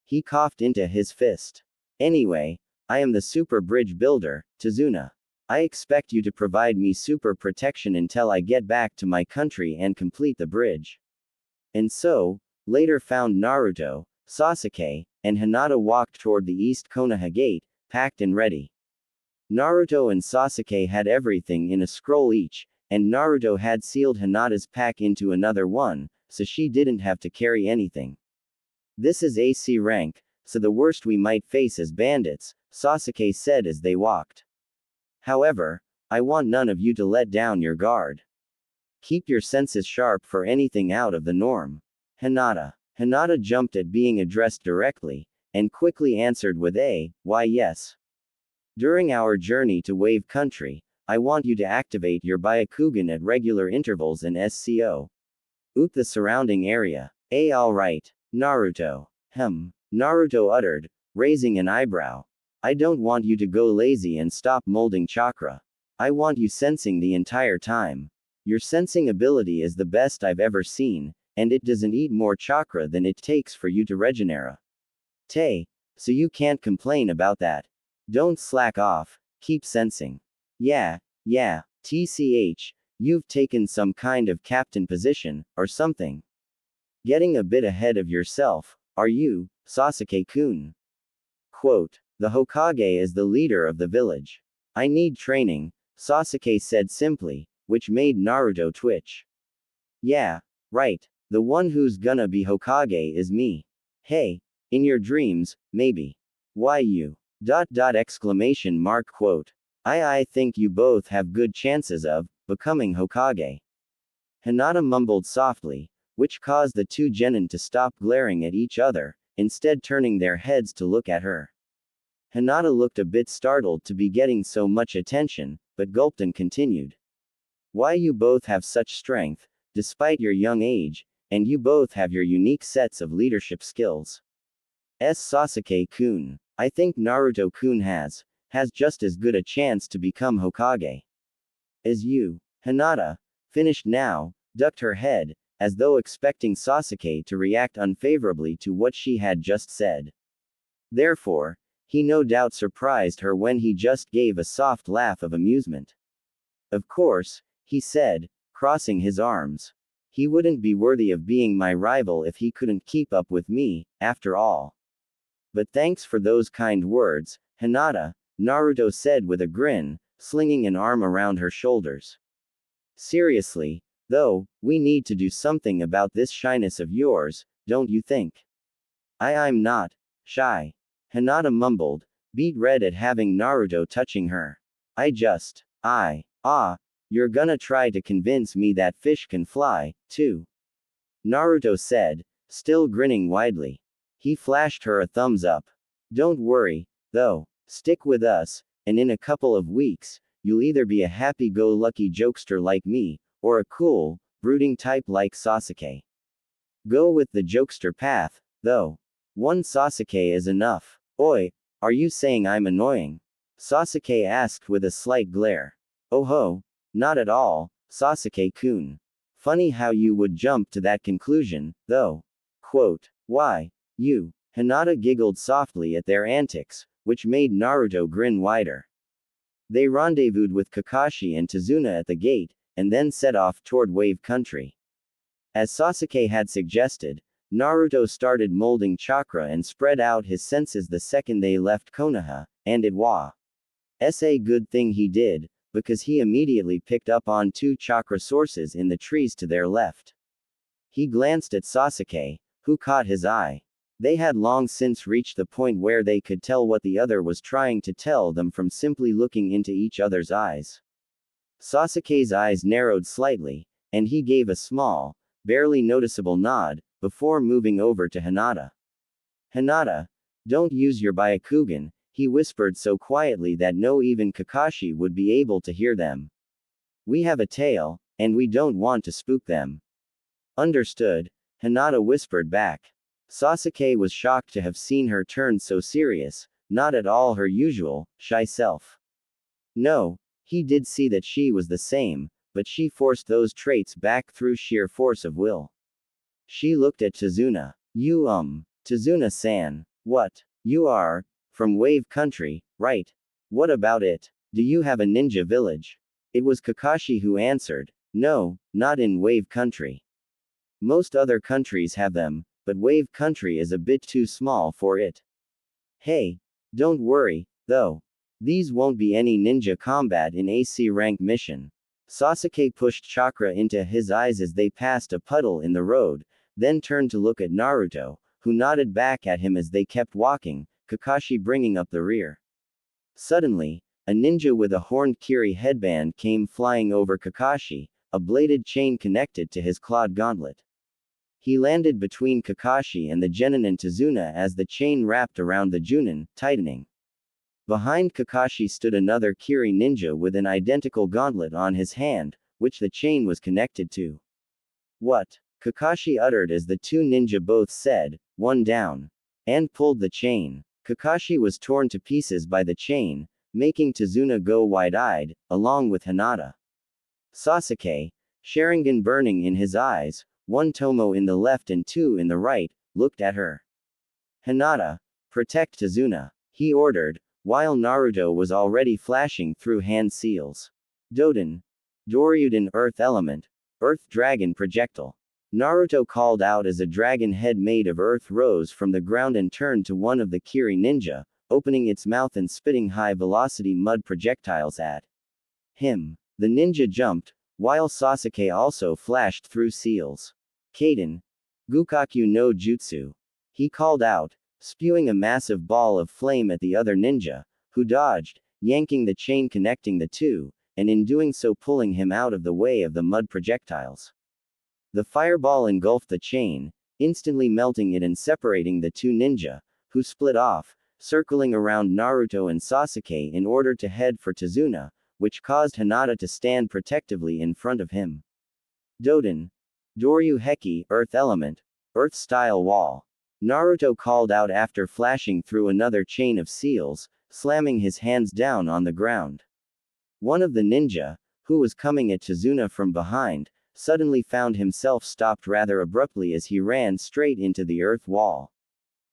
He coughed into his fist. Anyway, I am the super bridge builder, Tazuna. I expect you to provide me super protection until I get back to my country and complete the bridge. And so, later found Naruto, Sasuke, and Hinata walked toward the East Konoha gate, packed and ready. Naruto and Sasuke had everything in a scroll each, and Naruto had sealed Hinata's pack into another one, so she didn't have to carry anything. This is AC rank, so the worst we might face is bandits, Sasuke said as they walked. However, I want none of you to let down your guard. Keep your senses sharp for anything out of the norm. Hinata. Hinata jumped at being addressed directly, and quickly answered with why yes. During our journey to Wave Country, I want you to activate your Byakugan at regular intervals and SCO. Oot the surrounding area. Alright. Naruto. Naruto uttered, raising an eyebrow. I don't want you to go lazy and stop molding chakra. I want you sensing the entire time. Your sensing ability is the best I've ever seen, and it doesn't eat more chakra than it takes for you to regenerate. So you can't complain about that. Don't slack off, keep sensing. Yeah, TCH, you've taken some kind of captain position, or something. Getting a bit ahead of yourself, are you, Sasuke-kun? Quote, the Hokage is the leader of the village. I need training, Sasuke said simply, which made Naruto twitch. Yeah, right, the one who's gonna be Hokage is me. Hey, in your dreams, maybe. Why you? Exclamation mark quote. I think you both have good chances of becoming Hokage. Hinata mumbled softly, which caused the two genin to stop glaring at each other, instead turning their heads to look at her. Hinata looked a bit startled to be getting so much attention, but gulped and continued. Why you both have such strength, despite your young age, and you both have your unique sets of leadership skills. Sasuke-kun. I think Naruto-kun has just as good a chance to become Hokage as you. Hinata, finished now, ducked her head, as though expecting Sasuke to react unfavorably to what she had just said. Therefore, he no doubt surprised her when he just gave a soft laugh of amusement. Of course, he said, crossing his arms. He wouldn't be worthy of being my rival if he couldn't keep up with me, after all. But thanks for those kind words, Hinata, Naruto said with a grin, slinging an arm around her shoulders. Seriously, though, we need to do something about this shyness of yours, don't you think? I'm not shy. Hinata mumbled, beet red at having Naruto touching her. You're gonna try to convince me that fish can fly, too. Naruto said, still grinning widely. He flashed her a thumbs up. Don't worry, though. Stick with us, and in a couple of weeks, you'll either be a happy-go-lucky jokester like me, or a cool, brooding type like Sasuke. Go with the jokester path, though. One Sasuke is enough. Oi, are you saying I'm annoying? Sasuke asked with a slight glare. Oh ho, not at all, Sasuke-kun. Funny how you would jump to that conclusion, though. Quote, why, you. Hinata giggled softly at their antics, which made Naruto grin wider. They rendezvoused with Kakashi and Tazuna at the gate, and then set off toward Wave Country. As Sasuke had suggested, Naruto started molding chakra and spread out his senses the second they left Konoha, and it was a good thing he did, because he immediately picked up on two chakra sources in the trees to their left. He glanced at Sasuke, who caught his eye. They had long since reached the point where they could tell what the other was trying to tell them from simply looking into each other's eyes. Sasuke's eyes narrowed slightly, and he gave a small, barely noticeable nod, before moving over to Hinata. Hinata, don't use your Byakugan, he whispered so quietly that no even Kakashi would be able to hear them. We have a tail, and we don't want to spook them. Understood, Hinata whispered back. Sasuke was shocked to have seen her turn so serious, not at all her usual, shy self. No, he did see that she was the same, but she forced those traits back through sheer force of will. She looked at Tazuna. Tazuna-san. What? You are from Wave Country, right? What about it? Do you have a ninja village? It was Kakashi who answered. No, not in Wave Country. Most other countries have them, but Wave Country is a bit too small for it. Hey, don't worry, though. These won't be any ninja combat in AC rank mission. Sasuke pushed chakra into his eyes as they passed a puddle in the road, then turned to look at Naruto, who nodded back at him as they kept walking, Kakashi bringing up the rear. Suddenly, a ninja with a horned Kiri headband came flying over Kakashi, a bladed chain connected to his clawed gauntlet. He landed between Kakashi and the Genin and Tazuna as the chain wrapped around the Junin, tightening. Behind Kakashi stood another Kiri ninja with an identical gauntlet on his hand, which the chain was connected to. What? Kakashi uttered as the two ninja both said, "One down," and pulled the chain. Kakashi was torn to pieces by the chain, making Tazuna go wide-eyed, along with Hinata. Sasuke, Sharingan burning in his eyes, one Tomo in the left and two in the right, looked at her. Hinata, protect Tazuna, he ordered, while Naruto was already flashing through hand seals. Doden. Doryuden Earth Element. Earth Dragon Projectile. Naruto called out as a dragon head made of earth rose from the ground and turned to one of the Kiri ninja, opening its mouth and spitting high-velocity mud projectiles at him. The ninja jumped, while Sasuke also flashed through seals. Kaden. Gukaku no Jutsu. He called out, spewing a massive ball of flame at the other ninja, who dodged, yanking the chain connecting the two, and in doing so pulling him out of the way of the mud projectiles. The fireball engulfed the chain, instantly melting it and separating the two ninja, who split off, circling around Naruto and Sasuke in order to head for Tazuna, which caused Hinata to stand protectively in front of him. Doden. Doryu Heki, Earth Element. Earth-style wall. Naruto called out after flashing through another chain of seals, slamming his hands down on the ground. One of the ninja, who was coming at Tazuna from behind, suddenly found himself stopped rather abruptly as he ran straight into the earth wall.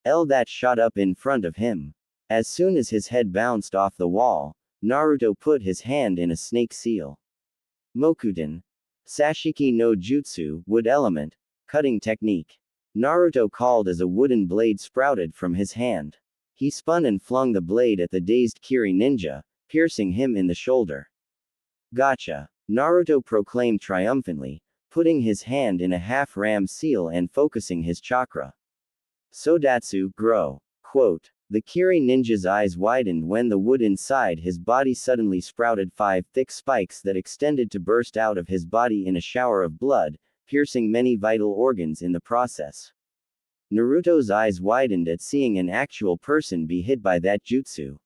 That shot up in front of him. As soon as his head bounced off the wall, Naruto put his hand in a snake seal. Mokuten. Sashiki no Jutsu, Wood Element. Cutting Technique. Naruto called as a wooden blade sprouted from his hand. He spun and flung the blade at the dazed Kiri ninja, piercing him in the shoulder. Gotcha! Naruto proclaimed triumphantly, putting his hand in a half-ram seal and focusing his chakra. Sodatsu, grow. Quote. The Kiri ninja's eyes widened when the wood inside his body suddenly sprouted 5 thick spikes that extended to burst out of his body in a shower of blood, piercing many vital organs in the process. Naruto's eyes widened at seeing an actual person be hit by that jutsu.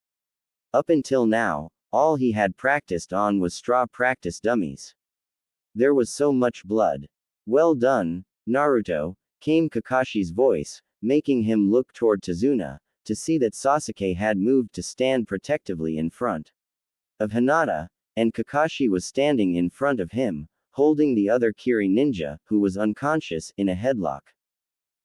Up until now, all he had practiced on was straw practice dummies. There was so much blood. Well done, Naruto, came Kakashi's voice, making him look toward Tazuna, to see that Sasuke had moved to stand protectively in front of Hinata, and Kakashi was standing in front of him, holding the other Kiri ninja, who was unconscious, in a headlock.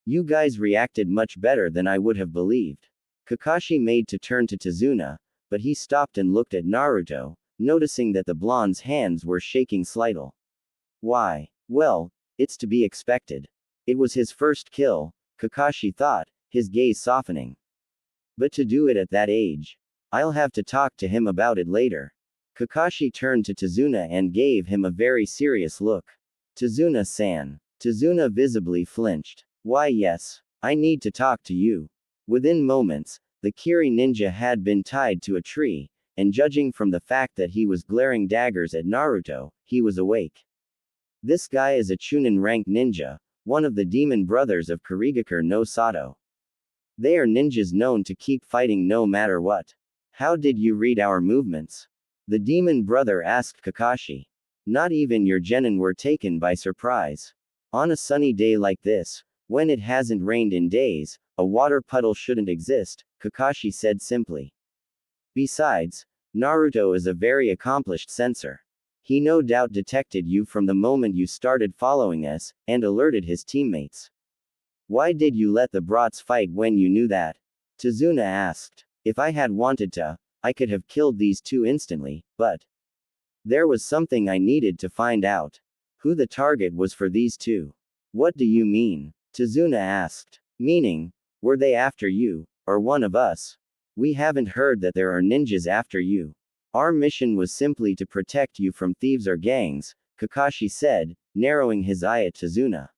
You guys reacted much better than I would have believed. Kakashi made to turn to Tazuna, but he stopped and looked at Naruto, noticing that the blonde's hands were shaking slightly. Why? Well, it's to be expected. It was his first kill, Kakashi thought, his gaze softening. But to do it at that age. I'll have to talk to him about it later. Kakashi turned to Tazuna and gave him a very serious look. Tazuna-san. Tazuna visibly flinched. Why yes, I need to talk to you. Within moments, the Kiri ninja had been tied to a tree, and judging from the fact that he was glaring daggers at Naruto, he was awake. This guy is a Chunin rank ninja, one of the demon brothers of Kurigakure no Sato. They are ninjas known to keep fighting no matter what. How did you read our movements? The demon brother asked Kakashi. Not even your genin were taken by surprise. On a sunny day like this, when it hasn't rained in days, a water puddle shouldn't exist, Kakashi said simply. Besides, Naruto is a very accomplished censor. He no doubt detected you from the moment you started following us, and alerted his teammates. Why did you let the brats fight when you knew that? Tazuna asked. If I had wanted to, I could have killed these two instantly, but there was something I needed to find out. Who the target was for these two. What do you mean? Tazuna asked. Meaning, were they after you, or one of us? We haven't heard that there are ninjas after you. Our mission was simply to protect you from thieves or gangs, Kakashi said, narrowing his eye at Tazuna.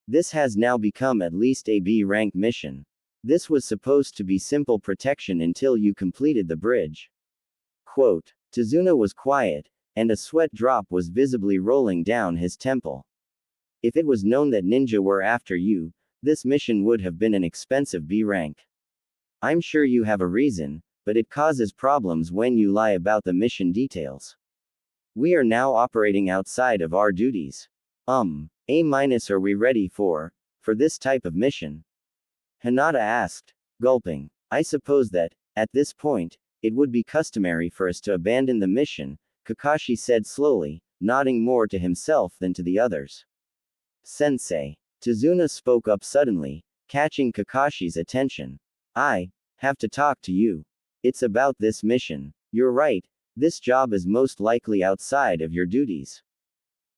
This has now become at least a B-rank mission. This was supposed to be simple protection until you completed the bridge. Quote. Tazuna was quiet, and a sweat drop was visibly rolling down his temple. If it was known that ninja were after you, this mission would have been an expensive B rank. I'm sure you have a reason, but it causes problems when you lie about the mission details. We are now operating outside of our duties. A- are we ready for this type of mission? Hinata asked, gulping. I suppose that, at this point, it would be customary for us to abandon the mission, Kakashi said slowly, nodding more to himself than to the others. Sensei. Tazuna spoke up suddenly, catching Kakashi's attention. I have to talk to you. It's about this mission. You're right, this job is most likely outside of your duties.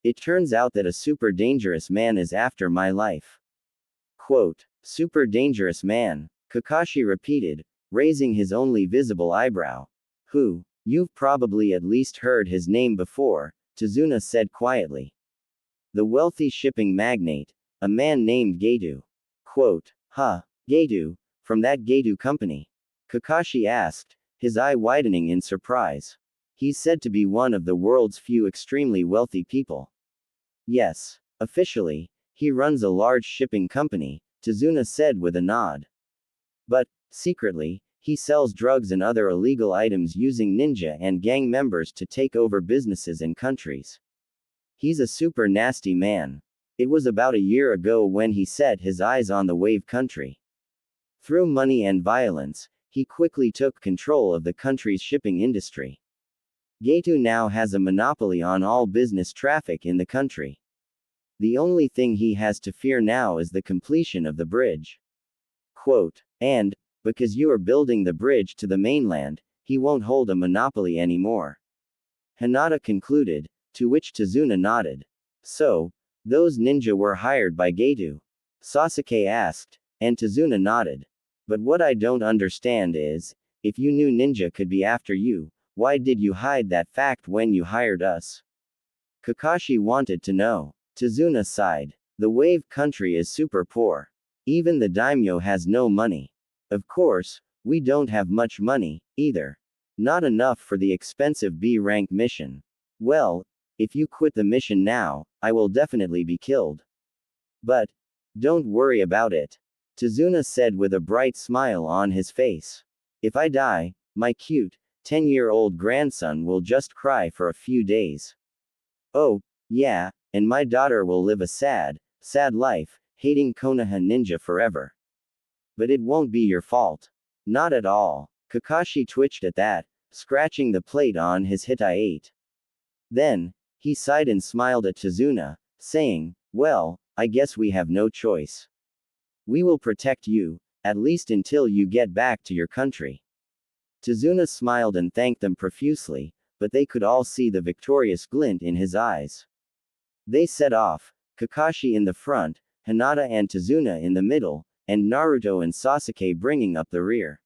It turns out that a super dangerous man is after my life. Quote. Super dangerous man, Kakashi repeated, raising his only visible eyebrow. Who? You've probably at least heard his name before, Tazuna said quietly. The wealthy shipping magnate, a man named Getu. Quote. Huh, Getu, from that Getu company? Kakashi asked, his eye widening in surprise. He's said to be one of the world's few extremely wealthy people. Yes, officially, he runs a large shipping company, Tazuna said with a nod. But, secretly, he sells drugs and other illegal items using ninja and gang members to take over businesses and countries. He's a super nasty man. It was about a year ago when he set his eyes on the Wave country. Through money and violence, he quickly took control of the country's shipping industry. Getu now has a monopoly on all business traffic in the country. The only thing he has to fear now is the completion of the bridge. Quote. And, because you are building the bridge to the mainland, he won't hold a monopoly anymore. Hinata concluded, to which Tazuna nodded. So, those ninja were hired by Getu? Sasuke asked, and Tazuna nodded. But what I don't understand is, if you knew ninja could be after you, why did you hide that fact when you hired us? Kakashi wanted to know. Tazuna sighed. The Wave country is super poor. Even the daimyo has no money. Of course, we don't have much money, either. Not enough for the expensive B-rank mission. Well, if you quit the mission now, I will definitely be killed. But, don't worry about it. Tazuna said with a bright smile on his face. If I die, my cute, 10-year-old grandson will just cry for a few days. Oh, yeah, and my daughter will live a sad life, hating Konoha ninja forever. But it won't be your fault. Not at all. Kakashi twitched at that, scratching the plate on his Hitai-8. Then, he sighed and smiled at Tazuna, saying, well, I guess we have no choice. We will protect you, at least until you get back to your country. Tazuna smiled and thanked them profusely, but they could all see the victorious glint in his eyes. They set off, Kakashi in the front, Hinata and Tazuna in the middle, and Naruto and Sasuke bringing up the rear.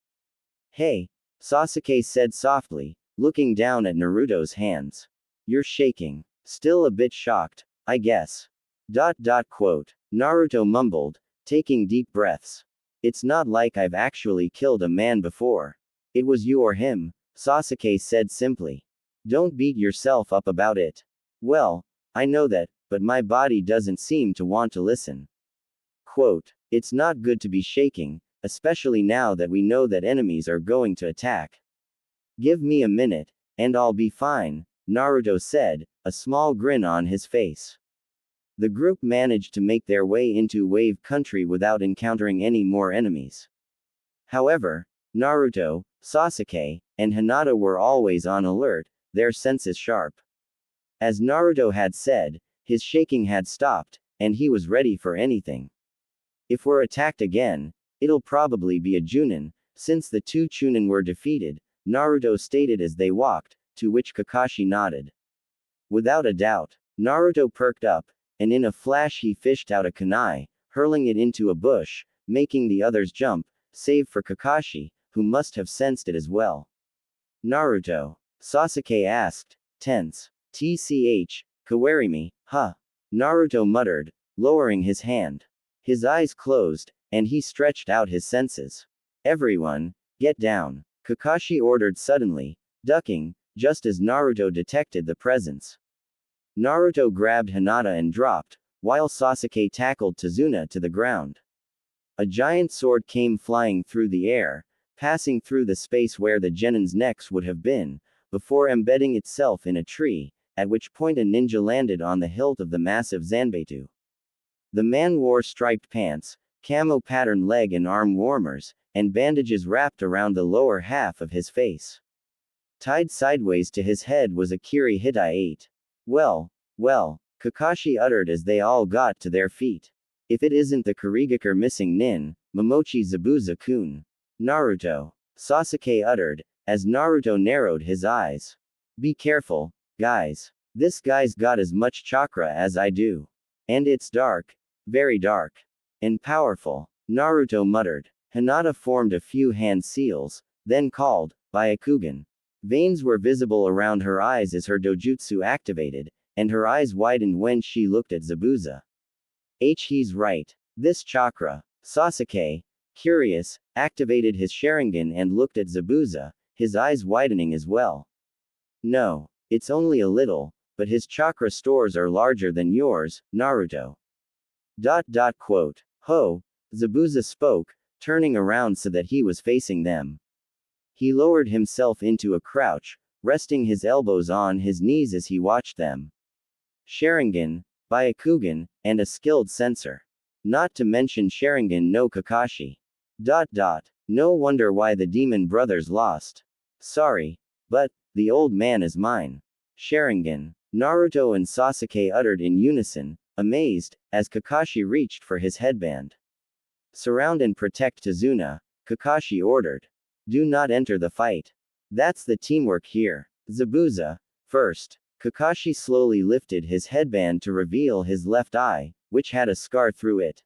Hey, Sasuke said softly, looking down at Naruto's hands. You're shaking. Still a bit shocked, I guess. Quote. Naruto mumbled, taking deep breaths. It's not like I've actually killed a man before. It was you or him, Sasuke said simply. Don't beat yourself up about it. Well, I know that, but my body doesn't seem to want to listen. Quote. It's not good to be shaking, especially now that we know that enemies are going to attack. Give me a minute, and I'll be fine, Naruto said, a small grin on his face. The group managed to make their way into Wave country without encountering any more enemies. However, Naruto, Sasuke, and Hinata were always on alert, their senses sharp. As Naruto had said, his shaking had stopped, and he was ready for anything. If we're attacked again, it'll probably be a Junin, since the two Chunin were defeated, Naruto stated as they walked, to which Kakashi nodded. Without a doubt, Naruto perked up, and in a flash he fished out a kunai, hurling it into a bush, making the others jump, save for Kakashi, who must have sensed it as well. Naruto? Sasuke asked, tense. TCH, Kawarimi, huh? Naruto muttered, lowering his hand. His eyes closed, and he stretched out his senses. Everyone, get down, Kakashi ordered suddenly, ducking, just as Naruto detected the presence. Naruto grabbed Hinata and dropped, while Sasuke tackled Tazuna to the ground. A giant sword came flying through the air, passing through the space where the Genin's necks would have been, before embedding itself in a tree, at which point a ninja landed on the hilt of the massive Zanbeitu. The man wore striped pants, camo pattern leg and arm warmers, and bandages wrapped around the lower half of his face. Tied sideways to his head was a Kiri Hitai 8. Well, Kakashi uttered as they all got to their feet. If it isn't the Kurigakure missing nin, Momochi Zabuza-kun. Naruto. Sasuke uttered, as Naruto narrowed his eyes. Be careful, guys. This guy's got as much chakra as I do. And it's dark. Very dark. And powerful. Naruto muttered. Hinata formed a few hand seals, then called, Byakugan. Veins were visible around her eyes as her dojutsu activated, and her eyes widened when she looked at Zabuza. He's right. This chakra. Sasuke, curious, activated his Sharingan and looked at Zabuza, his eyes widening as well. No, it's only a little, but his chakra stores are larger than yours, Naruto. Quote. Ho, Zabuza spoke, turning around so that he was facing them. He lowered himself into a crouch, resting his elbows on his knees as he watched them. Sharingan, Byakugan, and a skilled sensor. Not to mention Sharingan no Kakashi. No wonder why the demon brothers lost. Sorry, but, the old man is mine. Sharingan. Naruto and Sasuke uttered in unison, amazed, as Kakashi reached for his headband. Surround and protect Tazuna, Kakashi ordered. Do not enter the fight. That's the teamwork here. Zabuza, first. Kakashi slowly lifted his headband to reveal his left eye, which had a scar through it.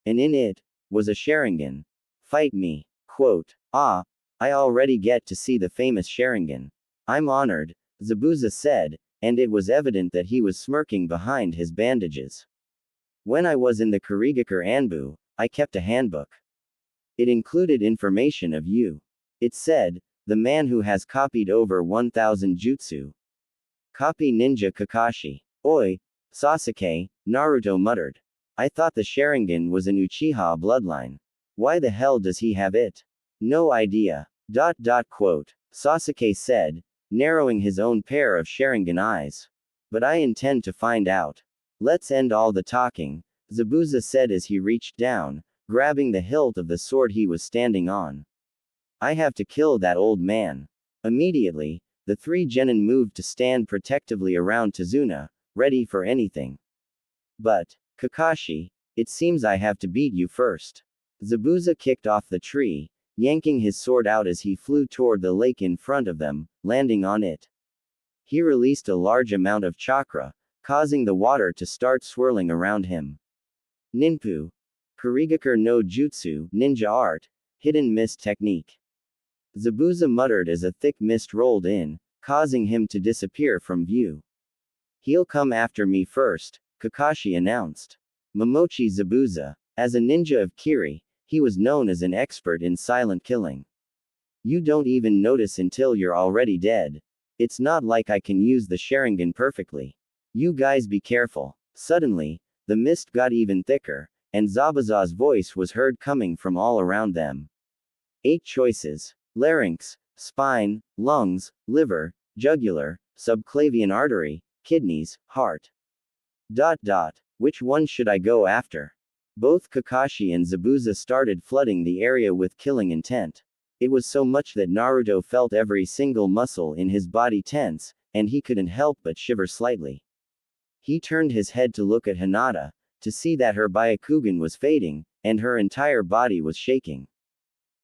And in it, was a Sharingan. Fight me. Quote. I already get to see the famous Sharingan. I'm honored, Zabuza said, and it was evident that he was smirking behind his bandages. When I was in the Kurigakure Anbu, I kept a handbook. It included information of you. It said, the man who has copied over 1,000 jutsu. Copy Ninja Kakashi. Oi, Sasuke, Naruto muttered. I thought the Sharingan was an Uchiha bloodline. Why the hell does he have it? No idea. Quote. Sasuke said, narrowing his own pair of Sharingan eyes. But I intend to find out. Let's end all the talking, Zabuza said as he reached down, grabbing the hilt of the sword he was standing on. I have to kill that old man. Immediately, the three genin moved to stand protectively around Tazuna, ready for anything. But, Kakashi, it seems I have to beat you first. Zabuza kicked off the tree, yanking his sword out as he flew toward the lake in front of them, landing on it. He released a large amount of chakra, causing the water to start swirling around him. Ninpu. Kurigakure no Jutsu, ninja art, hidden mist technique. Zabuza muttered as a thick mist rolled in, causing him to disappear from view. He'll come after me first, Kakashi announced. Momochi Zabuza. As a ninja of Kiri, he was known as an expert in silent killing. You don't even notice until you're already dead. It's not like I can use the Sharingan perfectly. You guys be careful. Suddenly, the mist got even thicker, and Zabuza's voice was heard coming from all around them. 8 choices. Larynx, spine, lungs, liver, jugular, subclavian artery, kidneys, heart. Which one should I go after? Both Kakashi and Zabuza started flooding the area with killing intent. It was so much that Naruto felt every single muscle in his body tense, and he couldn't help but shiver slightly. He turned his head to look at Hinata, to see that her Byakugan was fading, and her entire body was shaking.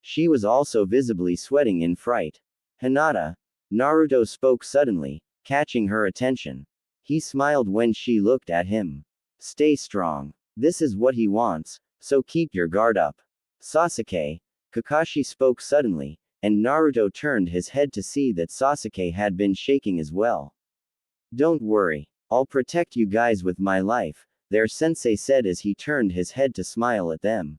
She was also visibly sweating in fright. Hinata, Naruto spoke suddenly, catching her attention. He smiled when she looked at him. Stay strong. This is what he wants, so keep your guard up. Sasuke, Kakashi spoke suddenly, and Naruto turned his head to see that Sasuke had been shaking as well. Don't worry. I'll protect you guys with my life, their sensei said as he turned his head to smile at them.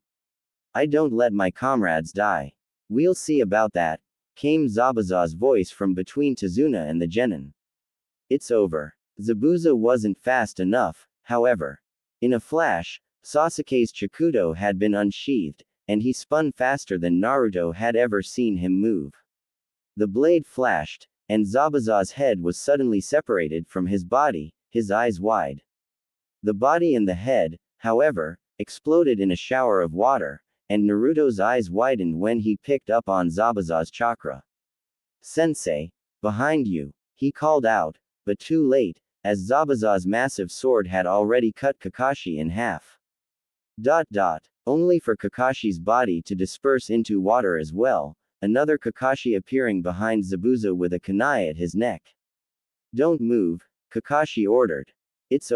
I don't let my comrades die. We'll see about that, came Zabuza's voice from between Tazuna and the genin. It's over. Zabuza wasn't fast enough, however. In a flash, Sasuke's Chikudo had been unsheathed, and he spun faster than Naruto had ever seen him move. The blade flashed, and Zabuza's head was suddenly separated from his body, his eyes wide. The body and the head, however, exploded in a shower of water, and Naruto's eyes widened when he picked up on Zabuza's chakra. Sensei, behind you, he called out, but too late, as Zabuza's massive sword had already cut Kakashi in half. Only for Kakashi's body to disperse into water as well, another Kakashi appearing behind Zabuza with a kunai at his neck. Don't move, Kakashi ordered. It's over.